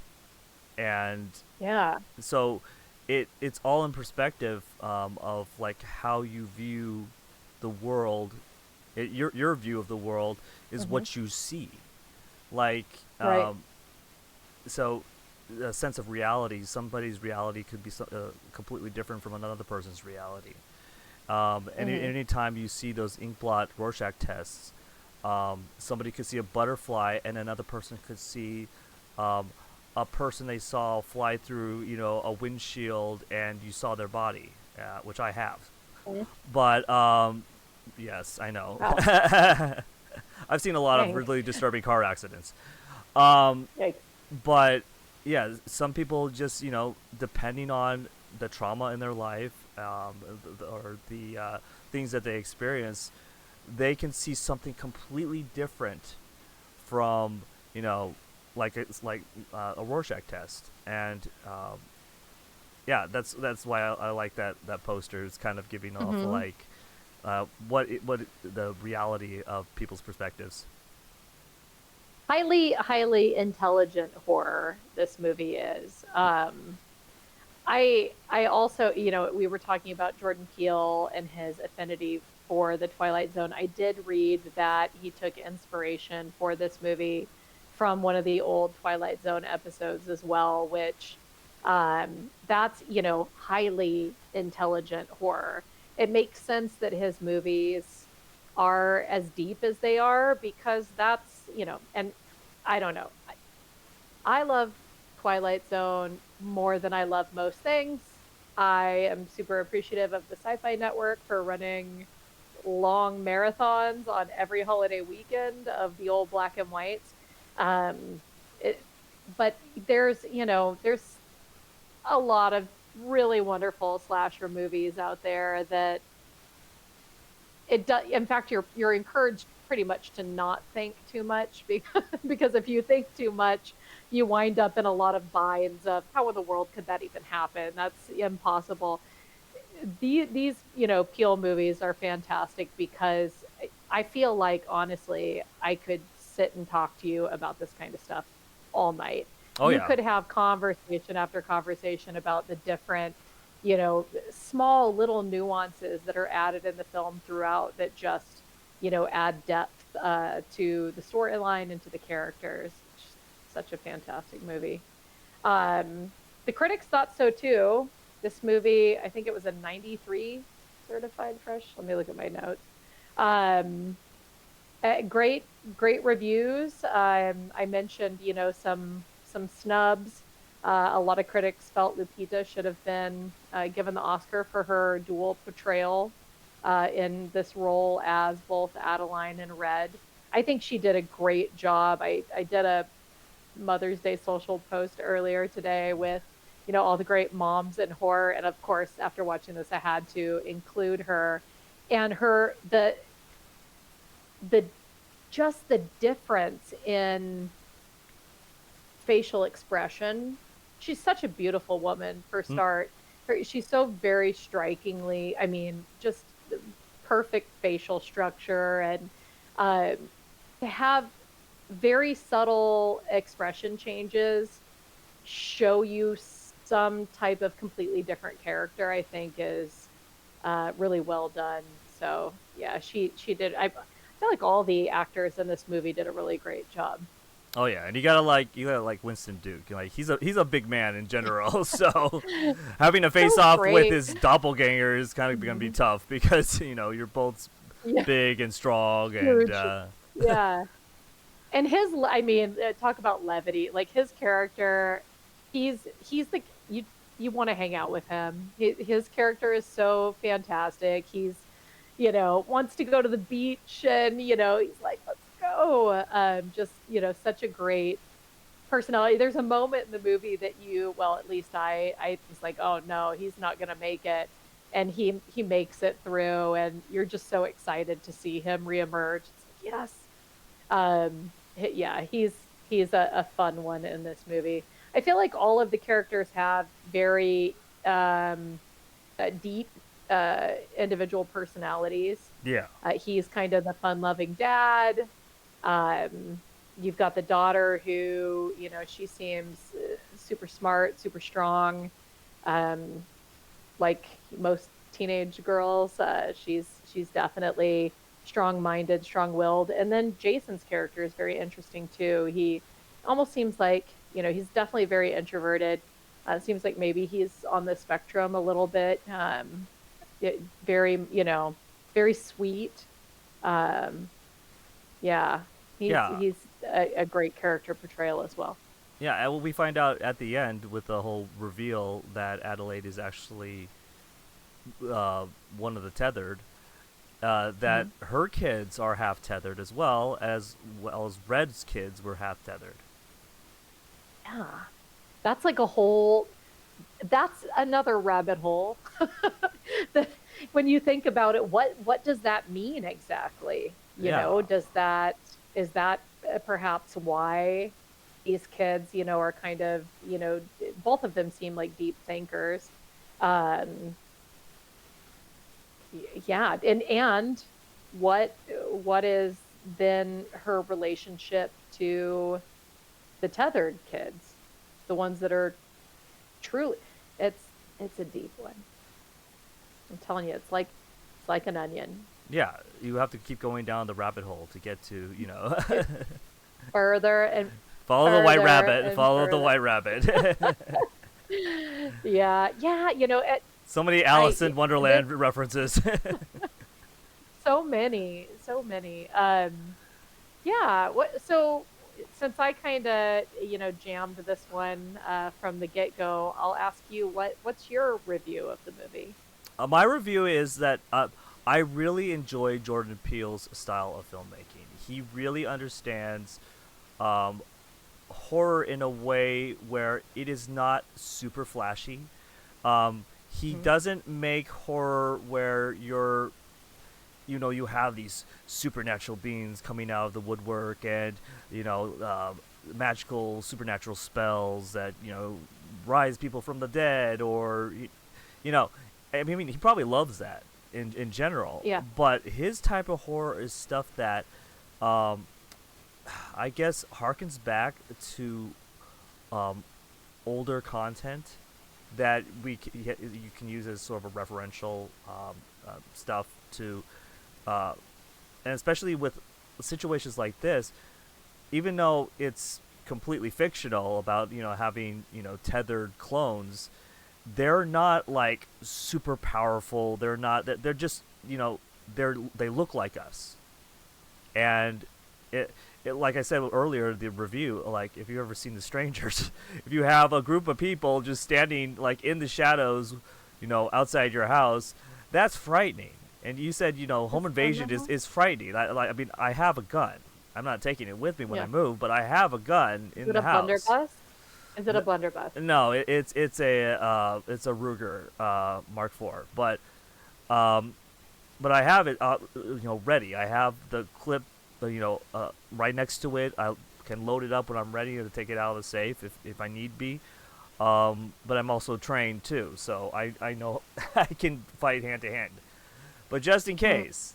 and Yeah, so it's all in perspective, of like how you view the world. Your view of the world is hmm, what you see. Like, right. so a sense of reality. Somebody's reality could be completely different from another person's reality. Hmm. Anytime you see those inkblot Rorschach tests, somebody could see a butterfly, and another person could see, um, a person they saw fly through, a windshield, and you saw their body, which I have. But yes, I know. Wow. I've seen a lot of Thanks. really disturbing car accidents. Um, Yikes. but yeah, some people just, depending on the trauma in their life, or the things that they experience, they can see something completely different from, like it's like, a Rorschach test. And yeah, that's why I like that poster. It's kind of giving off Hmm. like, what the reality of people's perspectives. Highly intelligent horror this movie is. I also, we were talking about Jordan Peele and his affinity for the Twilight Zone. I did read that he took inspiration for this movie from one of the old Twilight Zone episodes as well, which that's, highly intelligent horror. It makes sense that his movies are as deep as they are because that's, and I don't know. I love Twilight Zone more than I love most things. I am super appreciative of the Sci Fi Network for running long marathons on every holiday weekend of the old black and whites. Um, it, but there's a lot of really wonderful slasher movies out there that it does. In fact, you're encouraged pretty much to not think too much because if you think too much, you wind up in a lot of binds of how in the world could that even happen? That's impossible. These Peel movies are fantastic because I feel like honestly I could sit and talk to you about this kind of stuff all night. Oh You yeah. could have conversation after conversation about the different, small little nuances that are added in the film throughout that just, add depth to the storyline and to the characters. It's just such a fantastic movie. Um, the critics thought so too. This movie, I think it was a 93 certified fresh. Let me look at my notes. Um, great reviews. I mentioned, some snubs. A lot of critics felt Lupita should have been given the Oscar for her dual portrayal in this role as both Adeline and Red. I think she did a great job. I did a Mother's Day social post earlier today with, all the great moms in horror. And of course, after watching this, I had to include her and the just the difference in facial expression. She's such a beautiful woman for Mm. start. She's so very strikingly, I mean, just perfect facial structure and to have very subtle expression changes show you some type of completely different character, I think is really well done. So yeah, she did. I feel like all the actors in this movie did a really great job. Oh yeah, and you gotta like Winston Duke. Like he's a big man in general, so having to face So off with great. his doppelganger is kind of gonna be Mhm. tough because you're both Yeah, big and strong, and huge. Yeah. And I mean, talk about levity. Like his character, he's the you want to hang out with him. His character is so fantastic. He's, wants to go to the beach and, he's like, let's go. Just, such a great personality. There's a moment in the movie that well, at least I was like, oh no, he's not going to make it. And he makes it through and you're just so excited to see him reemerge. It's like, yes. yeah, he's a fun one in this movie. I feel like all of the characters have very deep individual personalities. Yeah. He's kind of the fun-loving dad. Um, you've got the daughter who, she seems super smart, super strong. Um, like most teenage girls, she's definitely strong-minded, strong-willed. And then Jason's character is very interesting too. He almost seems like, he's definitely very introverted. It seems like maybe he's on the spectrum a little bit. Very, very sweet. Um, yeah, Yeah. he's a great character portrayal as well. Yeah, and we find out at the end with the whole reveal that Adelaide is actually uh, one of the tethered. That Mhm. her kids are half tethered as well as Red's kids were half tethered. Yeah, that's like a whole. That's another rabbit hole. The- when you think about it, what does that mean exactly? Yeah, Does that is that perhaps why these kids, are kind of, both of them seem like deep thinkers. Um, yeah, and what is then her relationship to the tethered kids, the ones that are truly, it's it's a deep one. I'm telling you, it's like an onion. yeah. You have to keep going down the rabbit hole to get to It further and follow the white further rabbit. and Follow the further. white rabbit. Yeah, yeah, So many I Alice in this Wonderland references. so many, so many. Yeah, so since I kind of, jammed this one from the get-go, I'll ask you what's your review of the movie? My review is that I really enjoy Jordan Peele's style of filmmaking. He really understands um, horror in a way where it is not super flashy. He Mhm. doesn't make horror where you have these supernatural beings coming out of the woodwork and magical supernatural spells that rise people from the dead or you know I mean he probably loves that in general, Yeah. but his type of horror is stuff that um, I guess harkens back to um, older content that you can use as sort of a referential stuff to uh, and especially with situations like this, even though it's completely fictional about having tethered clones, they're not like super powerful. They're not. They're just they look like us, and it like I said earlier, the review, like if you've ever seen The Strangers, if you have a group of people just standing like in the shadows, outside your house, that's frightening. And you said home That's invasion is wonderful. is frightening. I mean I have a gun. I'm not taking it with me when I Yeah. move, but I have a gun Is in it the a house. blunderbuss? Is it a blunderbuss? No, it's a Ruger Mark IV, um, but I have it ready. I have the clip right next to it. I can load it up when I'm ready to take it out of the safe if I need be. But I'm also trained too, so I know I can fight hand to hand. But just in Mm. case.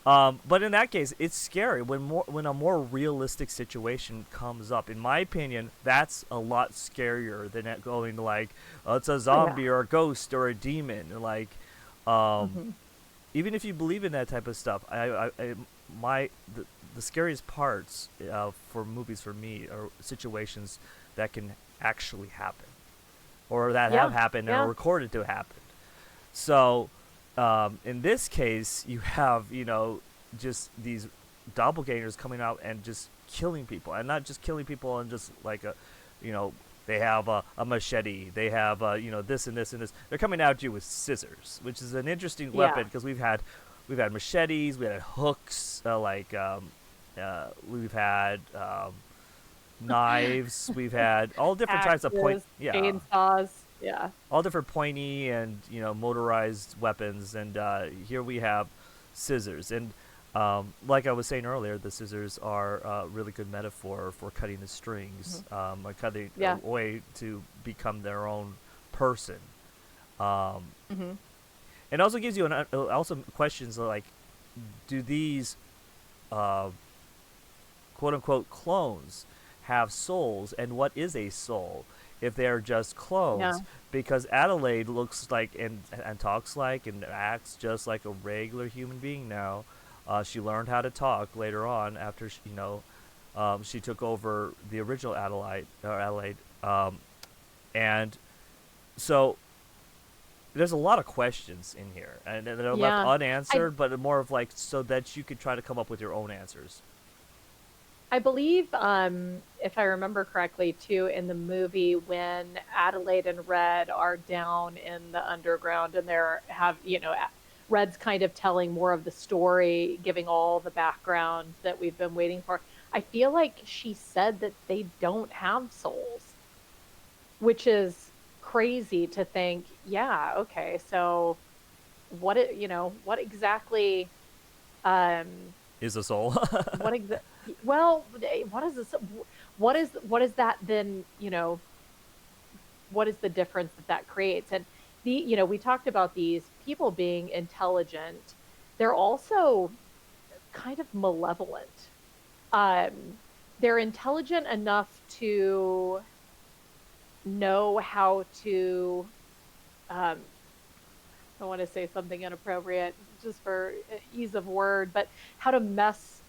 But in that case, it's scary when a more realistic situation comes up. In my opinion, that's a lot scarier than it going like it's a Oh yeah. zombie or a ghost or a demon. Like, um, Hmm. even if you believe in that type of stuff, my the scariest parts for movies for me are situations that can actually happen or that have Yeah. happened and are Yeah. recorded to happen. So, in this case, you have just these doppelgangers coming out and just killing people, and not just killing people and just like you know, they have a machete, they have this and this and this. They're coming at you with scissors, which is an interesting weapon Yeah. because we've had machetes, we had hooks, we've had knives, we've had all different types of Axes, yeah, chainsaws. Yeah. all different pointy and motorized weapons, and here we have scissors. And Like I was saying earlier, the scissors are a really good metaphor for cutting the strings, Hmm. like cutting Yeah. a way to become their own person. Um, Hmm. it also gives you also questions like, do these uh, quote unquote clones have souls, and what is a soul if they are just Yeah. clones? Because Adelaide looks like and talks like and acts just like a regular human being now. She learned how to talk later on after she took over the original Adelaide, and so there's a lot of questions in here, and they're left Yeah. I unanswered, but more of like so that you could try to come up with your own answers. I believe, if I remember correctly, too, in the movie when Adelaide and Red are down in the underground and Red's kind of telling more of the story, giving all the background that we've been waiting for. I feel like she said that they don't have souls, which is crazy to think, yeah, okay, so what exactly, um, Is a soul? what exa- well, what is this? What is that then? What is the difference that that creates? And we talked about these people being intelligent. They're also kind of malevolent. Um, they're intelligent enough to know how to. Um, I want to say something inappropriate just for ease of word, but how to mess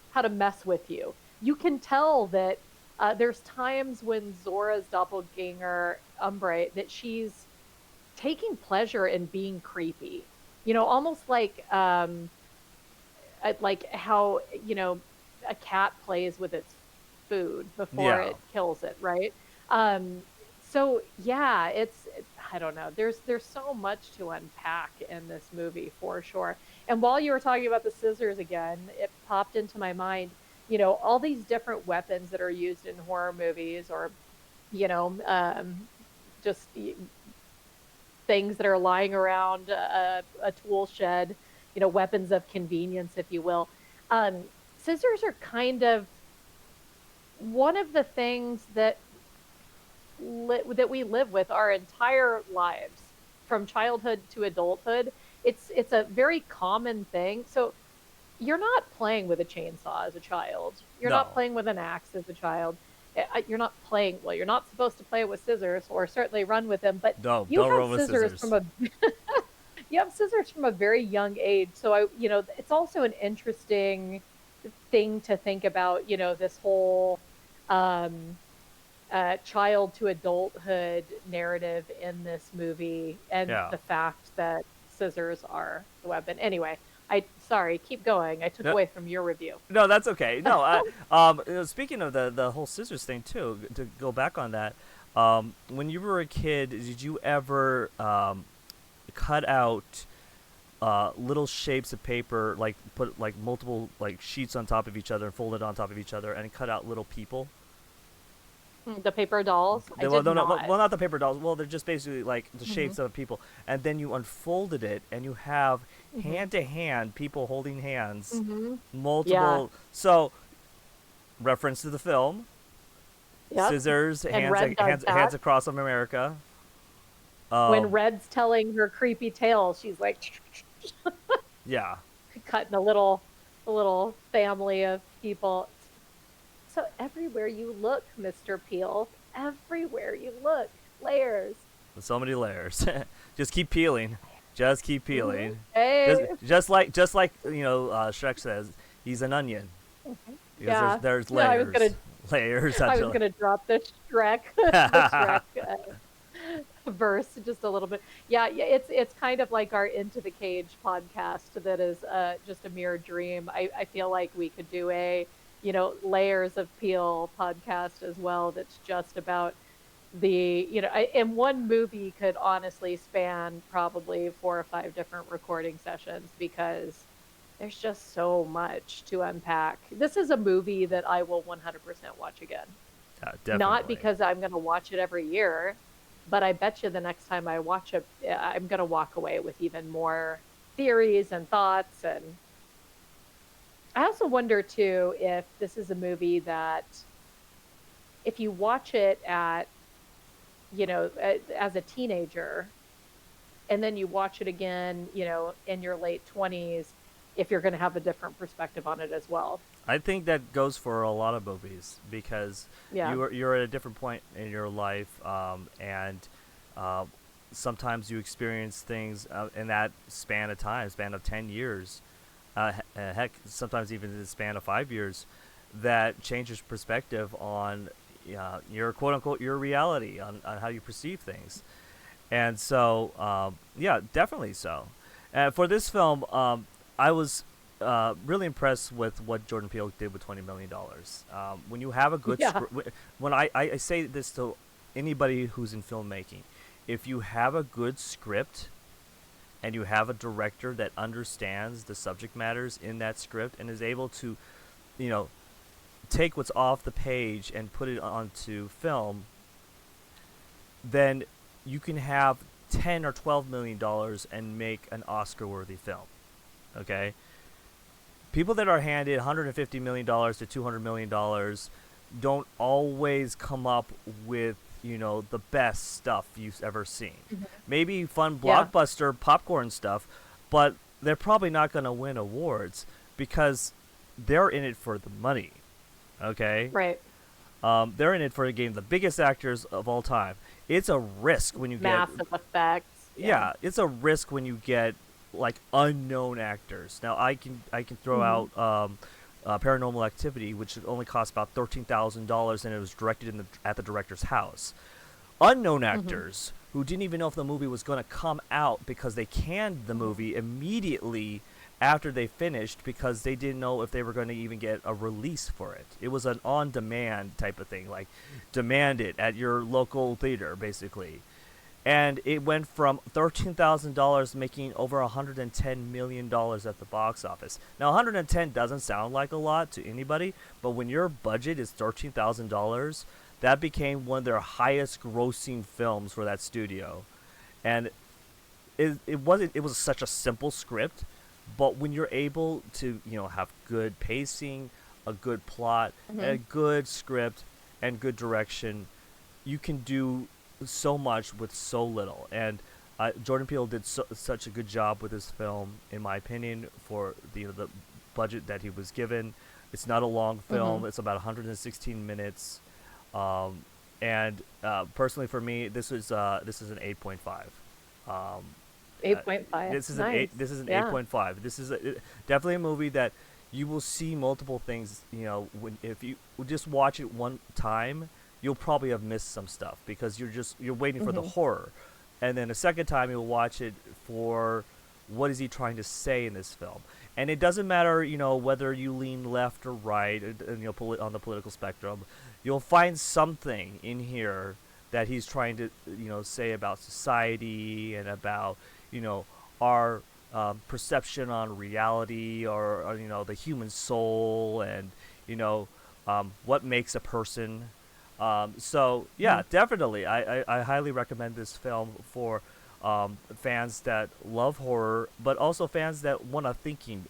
with you. You can tell that there's times when Zora's doppelganger Umbre that she's taking pleasure in being creepy. Almost like how a cat plays with its food before Yeah. it kills it, right? Um, so yeah, I don't know. There's so much to unpack in this movie for sure. And while you were talking about the scissors again, it popped into my mind, all these different weapons that are used in horror movies or you know, just things that are lying around a tool shed, weapons of convenience, if you will. Scissors are kind of one of the things that we live with our entire lives, from childhood to adulthood. It's a very common thing. So you're not playing with a chainsaw as a child. You're not No. playing with an axe as a child. You're not playing, well, you're not supposed to play with scissors or certainly run with them, but No. you Don't have roll with scissors scissors. from a you have scissors from a very young age. So it's also an interesting thing to think about, this whole um child to adulthood narrative in this movie and Yeah. the fact that scissors are the weapon. Anyway, sorry, keep going. I took No, away from your review. no, that's okay. No, speaking of the whole scissors thing too, to go back on that, when you were a kid, did you ever cut out little shapes of paper, like put like multiple like sheets on top of each other and fold it on top of each other, and cut out little people? The paper dolls, I Well, did no, no, not. well, not the paper dolls. Well, they're just basically like the Hmm. shapes of people, and then you unfolded it, and you have Hmm. hand to hand people holding hands, Hmm. Yeah. multiple. So reference to the film, Yep. scissors, And Red does hands that. across America. When Um, Red's telling her creepy tale, she's like yeah, cutting a little family of people. So everywhere you look, Mr. Peele, everywhere you look, layers. so many layers. Just keep peeling, just keep Hmm. peeling. Just Hey. just like Shrek says, he's an onion Mhm. because Yeah. there's No, I was layers, gonna layers I was actually. gonna drop the Shrek the Shrek verse just a little bit. Yeah, yeah, it's kind of like our Into the Cage podcast that is just a mere dream. I feel like we could do a, layers of Peel podcast as well that's just about and one movie could honestly span probably 4 or 5 different recording sessions because there's just so much to unpack. This is a movie that I will 100% watch again. Yeah, Not definitely. because I'm going to watch it every year, but I bet you the next time I watch it, I'm going to walk away with even more theories and thoughts. And I also wonder too if this is a movie that if you watch it at, as a teenager and then you watch it again, in your late 20s, if you're going to have a different perspective on it as well. I think that goes for a lot of movies because Yeah. you're at a different point in your life, and uh, sometimes you experience things in that span of 10 years, heck, sometimes even in the span of 5 years, that changes perspective on your quote unquote your reality on how you perceive things. And so, yeah, definitely so. For this film, I was really impressed with what Jordan Peele did with $20 million. When you have a good Yeah. script, when I say this to anybody who's in filmmaking, if you have a good script and you have a director that understands the subject matters in that script and is able to, you know, take what's off the page and put it onto film, then you can have 10 or 12 million dollars and make an Oscar-worthy film. Okay, people that are handed 150 million dollars to 200 million dollars don't always come up with the best stuff you've ever seen. Mhm. Maybe fun Yeah. blockbuster popcorn stuff, but they're probably not going to win awards because they're in it for the money. Okay, Right. they're in it for the game. The biggest actors of all time. It's a risk when you get Massive effects. Yeah. yeah, it's a risk when you get like unknown actors. Now I can throw Hmm. out Paranormal Activity, which only cost about $13,000, and it was directed at the director's house. Unknown Hmm. actors who didn't even know if the movie was going to come out because they canned the Hmm. movie immediately after they finished because they didn't know if they were going to even get a release for it. It was an on-demand type of thing, like demand it at your local theater, basically. And it went from $13,000 making over $110 million at the box office. Now, 110 doesn't sound like a lot to anybody, but when your budget is $13,000, that became one of their highest grossing films for that studio. And it was such a simple script, but when you're able to have good pacing, a good plot, a Hmm. good script, and good direction, you can do so much with so little. And Jordan Peele did such a good job with this film, in my opinion, for the budget that he was given. It's not a long Hmm. film. It's about 116 minutes. Um, and personally, for me, this is an 8.5. Um, uh, 8.5. this is an Nice. eight. This is an eight Yeah. point five. This is definitely a movie that you will see multiple things. When if you just watch it one time, you'll probably have missed some stuff because you're waiting for the Hmm. horror, and then a second time you'll watch it for what is he trying to say in this film. And it doesn't matter, whether you lean left or right, on the political spectrum, you'll find something in here that he's trying to, say about society and about, you know, our perception on reality, or the human soul, and what makes a person. So Hmm. yeah, definitely, I highly recommend this film for fans that love horror, but also fans that want a thinking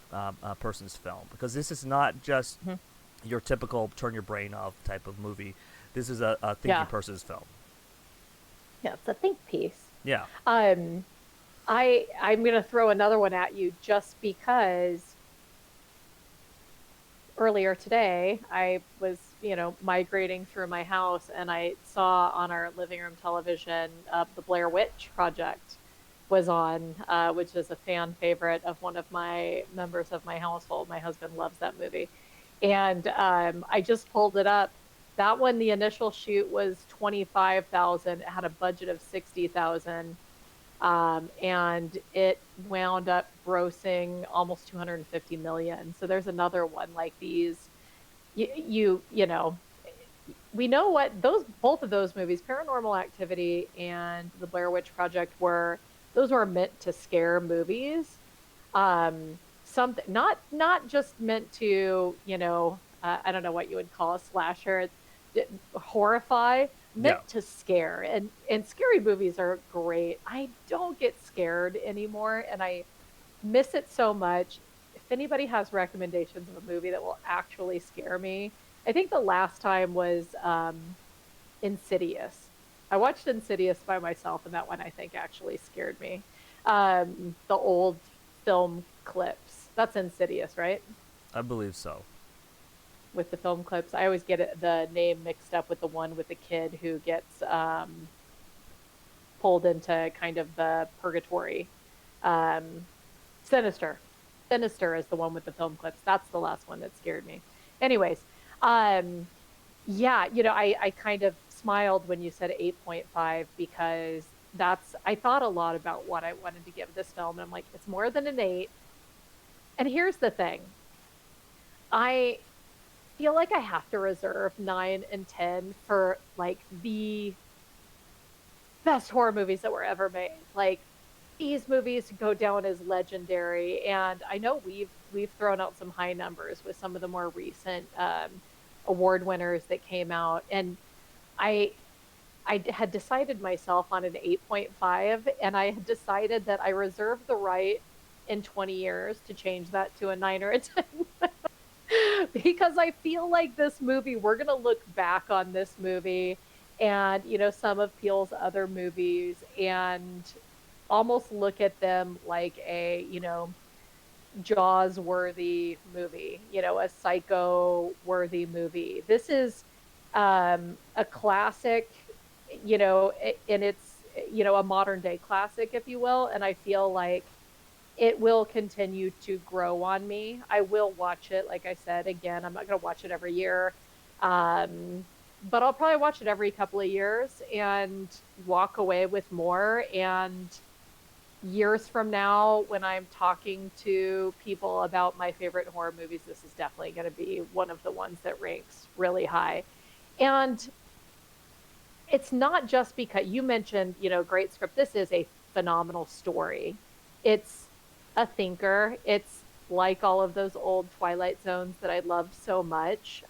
person's film, because this is not just Hmm. your typical turn your brain off type of movie. This is a thinking Yeah. person's film. Yeah. It's a think piece. Yeah. Um, I'm gonna throw another one at you just because earlier today I was, migrating through my house and I saw on our living room television the Blair Witch Project was on, which is a fan favorite of one of my members of my household. My husband loves that movie. And I just pulled it up. That one, the initial shoot was 25,000. It had a budget of 60,000, and it wound up grossing almost 250 million. So there's another one like these. You know, we know what those both of those movies, Paranormal Activity and The Blair Witch Project, were. Those were meant to scare movies. Something not just meant to, I don't know what you would call a slasher, horrify, Yeah. meant to scare. And scary movies are great. I don't get scared anymore, and I miss it so much. anybody has recommendations of a movie that will actually scare me, I think the last time was Insidious. I watched Insidious by myself, and that one I think actually scared me. The old film clips. That's Insidious, right? I believe so. With the film clips, I always get the name mixed up with the one with the kid who gets pulled into kind of the purgatory. Um, Sinister. Sinister is the one with the film clips. That's the last one that scared me. Anyways, um, yeah, I kind of smiled when you said 8.5 because I thought a lot about what I wanted to give this film. And I'm like, it's more than an 8. And here's the thing. I feel like I have to reserve 9 and 10 for like the best horror movies that were ever made. Like these movies go down as legendary, and I know we've thrown out some high numbers with some of the more recent award winners that came out, and I I had decided myself on an 8.5, and I had decided that I reserve the right in 20 years to change that to a 9 or a 10. Because I feel like this movie, we're going to look back on this movie and, some of Peele's other movies and almost look at them like a, Jaws worthy movie, a Psycho worthy movie. This is a classic, and it's, a modern day classic, if you will. And I feel like it will continue to grow on me. I will watch it. Like I said, again, I'm not going to watch it every year. But I'll probably watch it every couple of years and walk away with more. And years from now, when I'm talking to people about my favorite horror movies, this is definitely going to be one of the ones that ranks really high. And it's not just because you mentioned, great script. This is a phenomenal story. It's a thinker. It's like all of those old Twilight Zones that I loved so much.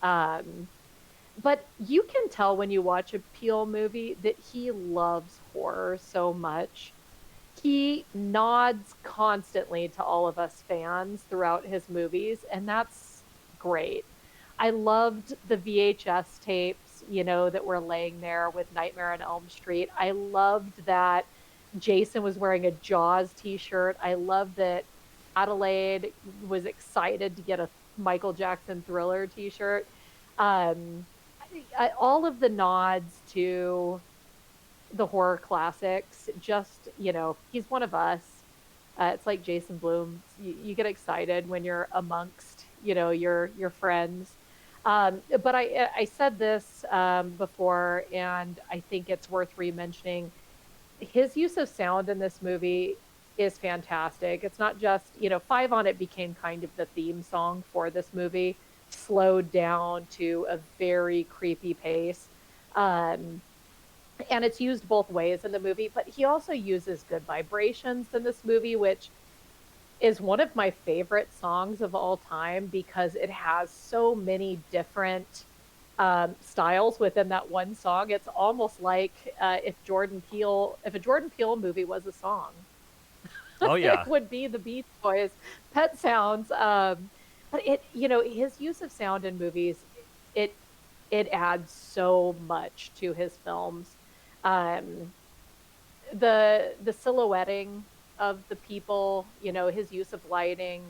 But you can tell when you watch a Peele movie that he loves horror so much. He nods constantly to all of us fans throughout his movies, and that's great. I loved the VHS tapes, that were laying there with Nightmare on Elm Street. I loved that Jason was wearing a Jaws t-shirt. I loved that Adelaide was excited to get a Michael Jackson Thriller t-shirt. Um, all of the nods to the horror classics, just, he's one of us. It's like Jason Blum. You get excited when you're amongst, your friends. But I said this before, and I think it's worth re-mentioning. His use of sound in this movie is fantastic. It's not just, Five on It became kind of the theme song for this movie, slowed down to a very creepy pace. And it's used both ways in the movie, but he also uses Good Vibrations in this movie, which is one of my favorite songs of all time because it has so many different styles within that one song. It's almost like if a Jordan Peele movie was a song. Oh yeah. It would be the Beach Boys, Pet Sounds. But his use of sound in movies, it it adds so much to his films. Um, the silhouetting of the people, his use of lighting.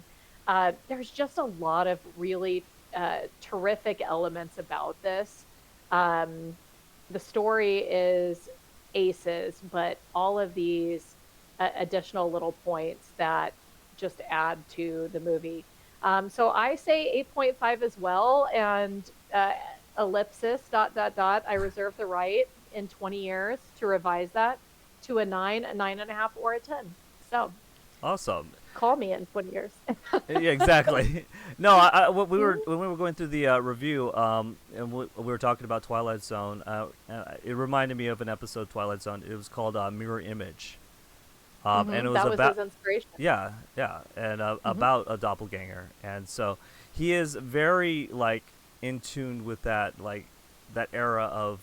There's just a lot of really terrific elements about this. Um, the story is aces, but all of these additional little points that just add to the movie. So I say 8.5 as well, and ellipsis, dot, dot, dot. I reserve the right in 20 years to revise that to a 9, a 9.5, or a 10. So Awesome. call me in 20 years. Yeah, exactly. No, when we were going through the review, and we were talking about Twilight Zone. It reminded me of an episode of Twilight Zone. It was called Mirror Image, and it was That was about his inspiration. and about a doppelganger, and so he is very like in tune with that era of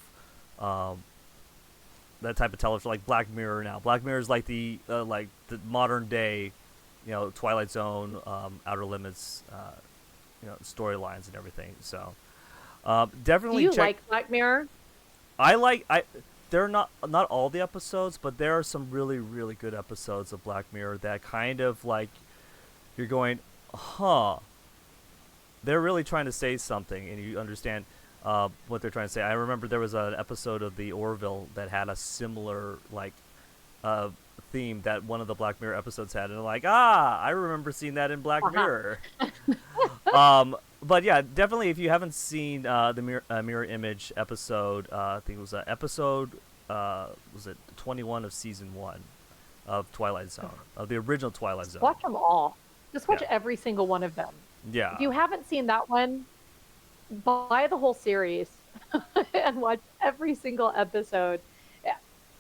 that type of television, like Black Mirror. Now Black Mirror is like the modern day Twilight Zone, Outer Limits, storylines and everything. So Do definitely you check. like Black Mirror? I they're not all the episodes, but there are some really really good episodes of Black Mirror that kind of like you're going, huh? They're really trying to say something, and you understand what they're trying to say. I remember there was an episode of the Orville that had a similar like uh, theme that one of the Black Mirror episodes had, and I'm like, I remember seeing that in Black Uh-huh. Mirror. But yeah, definitely if you haven't seen the Mirror Image episode, I think it was episode was it 21 of season 1 of Twilight Zone, of the original Twilight Zone. Watch them all. Just watch Yeah. every single one of them. Yeah. If you haven't seen that one, buy the whole series and watch every single episode. Yeah,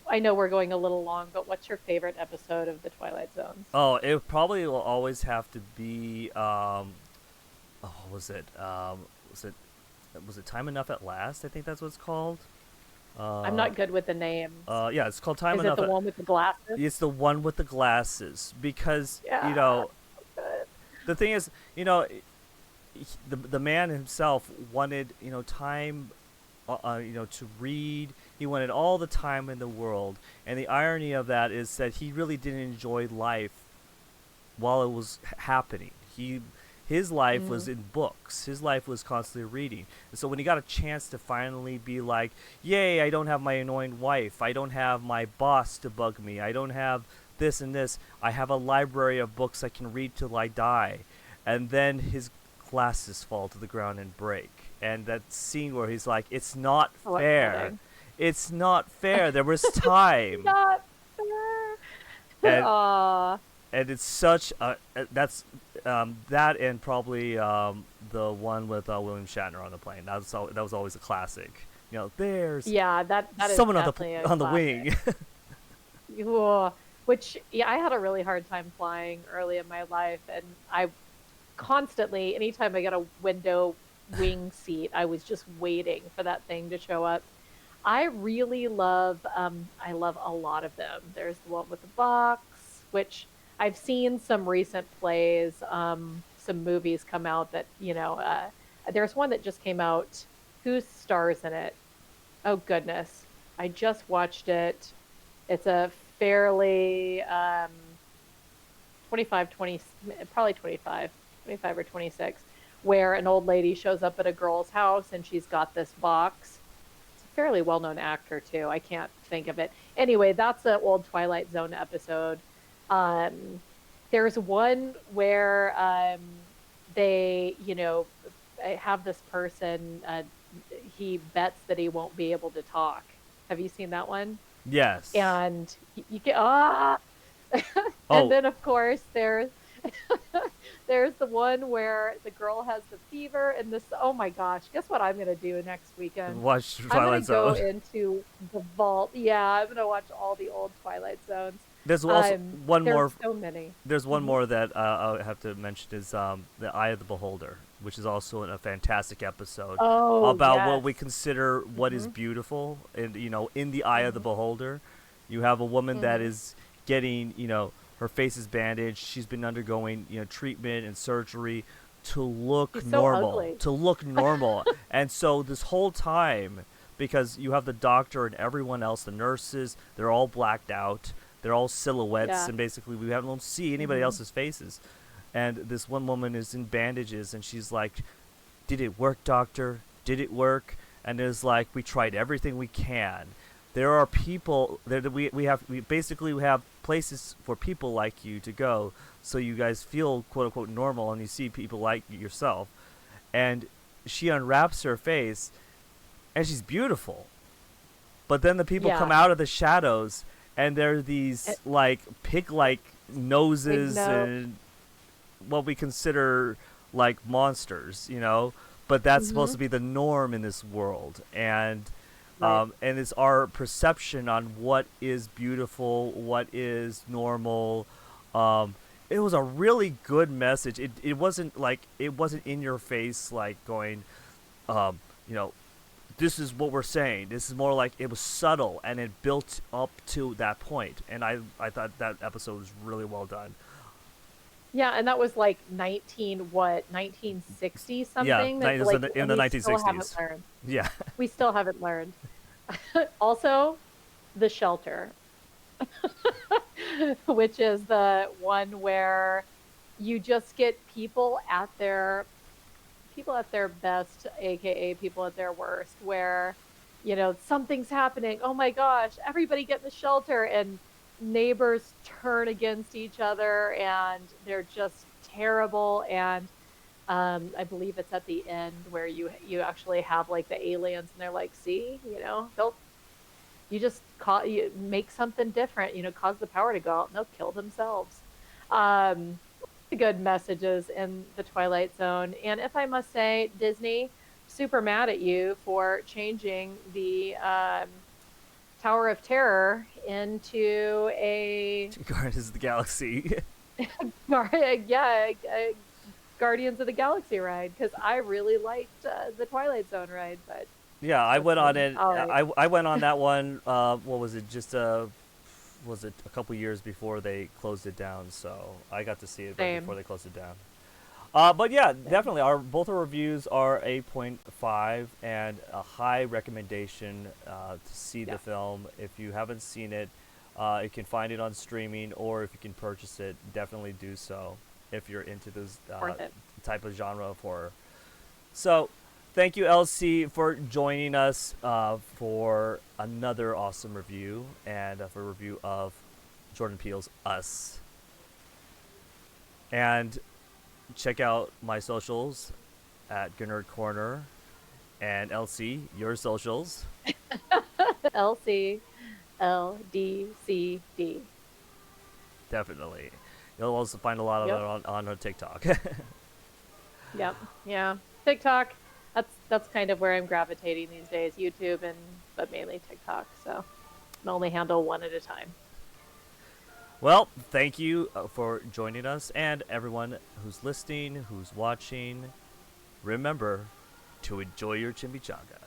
I know we're going a little long, but what's your favorite episode of the Twilight Zones? Oh, it probably will always have to be what was it? Was it Time Enough at Last? I think that's what it's called. I'm not good with the names. Yeah, it's called Time Is it Enough. the one with the glasses? It's the one with the glasses because Yeah. Good. the thing is, the man himself wanted time, to read. He wanted all the time in the world, and the irony of that is that he really didn't enjoy life while it was happening. His life was in books. His life was constantly reading. And so when he got a chance to finally be like, yay, I don't have my annoying wife. I don't have my boss to bug me. I don't have this and this. I have a library of books I can read till I die. And then his glasses fall to the ground and break. And that scene where he's like, it's not fair. It's not fair. There was time. Not fair. And, Aww. and it's such a that's that and probably the one with William Shatner on the plane. That was always a classic. There's Yeah, that is someone definitely a on the classic. wing. Ooh, which I had a really hard time flying early in my life, and I constantly, anytime I got a window wing seat, I was just waiting for that thing to show up. I really love, I love a lot of them. There's the one with the box, which I've seen some recent plays, some movies come out that, there's one that just came out. Who stars in it? Oh, goodness. I just watched it. It's a fairly 25, 20, probably 25 or 26, where an old lady shows up at a girl's house and she's got this box. It's a fairly well-known actor, too. I can't think of it. Anyway, that's an old Twilight Zone episode. There's one where they, have this person, he bets that he won't be able to talk. Have you seen that one? Yes. And you get, Oh. And then, of course, there's the one where the girl has the fever and this, oh my gosh, guess what I'm going to do next weekend? Watch I'm Twilight going to Zone. go into the vault. Yeah, I'm going to watch all the old Twilight Zones. There's also one there's more. so many. There's one more that I have to mention is The Eye of the Beholder, which is also a fantastic episode about what we consider what is beautiful, and in the eye of the beholder, you have a woman that is getting her face is bandaged. She's been undergoing treatment and surgery to look normal, to look normal, and so this whole time, because you have the doctor and everyone else, the nurses, they're all blacked out. They're all silhouettes, and basically we don't see anybody else's faces. And this one woman is in bandages, and she's like, "Did it work, doctor? Did it work?" And it's like, "We tried everything we can. There are people there that we have places for people like you to go, so you guys feel quote unquote normal, and you see people like yourself." And she unwraps her face, and she's beautiful. But then the people come out of the shadows. And there are these like pig-like noses and what we consider like monsters, But that's supposed to be the norm in this world, and it's our perception on what is beautiful, what is normal. It was a really good message. It wasn't in your face, like going, this is what we're saying. This is more like it was subtle, and it built up to that point. And I thought that episode was really well done. Yeah, and that was like 1960 Yeah, something. That it was like, in and the we still haven't 1960s. learned. Yeah. We still haven't learned. Also, The Shelter, which is the one where you just get people at their best, aka people at their worst, where something's happening. Oh my gosh, everybody get in the shelter, and neighbors turn against each other, and they're just terrible. And I believe it's at the end where you actually have like the aliens, and they're like, see, they'll you make something different, cause the power to go out, and they'll kill themselves. Um, good messages in the Twilight Zone. And if I must say, Disney, super mad at you for changing the Tower of Terror into a Guardians of the Galaxy. yeah, a Guardians of the Galaxy ride, because I really liked the Twilight Zone ride, but Yeah, I that's went on me. it. All right, I went on that one. What was it? Just was it a couple years before they closed it down? So I got to see it right before same, they closed it down. But yeah, same. definitely. Both our reviews are 8.5 and a high recommendation to see Yeah, the film. If you haven't seen it, you can find it on streaming, or if you can purchase it, definitely do so if you're into this worth it. type of genre of horror. So, thank you, LC, for joining us for another awesome review and for a review of Jordan Peele's Us. And check out my socials at Gennard Corner, and LC, your socials. LCLDCD. Definitely. You'll also find a lot of Yep. it on her TikTok. Yep. Yeah. TikTok. That's kind of where I'm gravitating these days. YouTube, but mainly TikTok. So I only handle one at a time. Well, thank you for joining us, and everyone who's listening, who's watching. Remember to enjoy your chimichanga.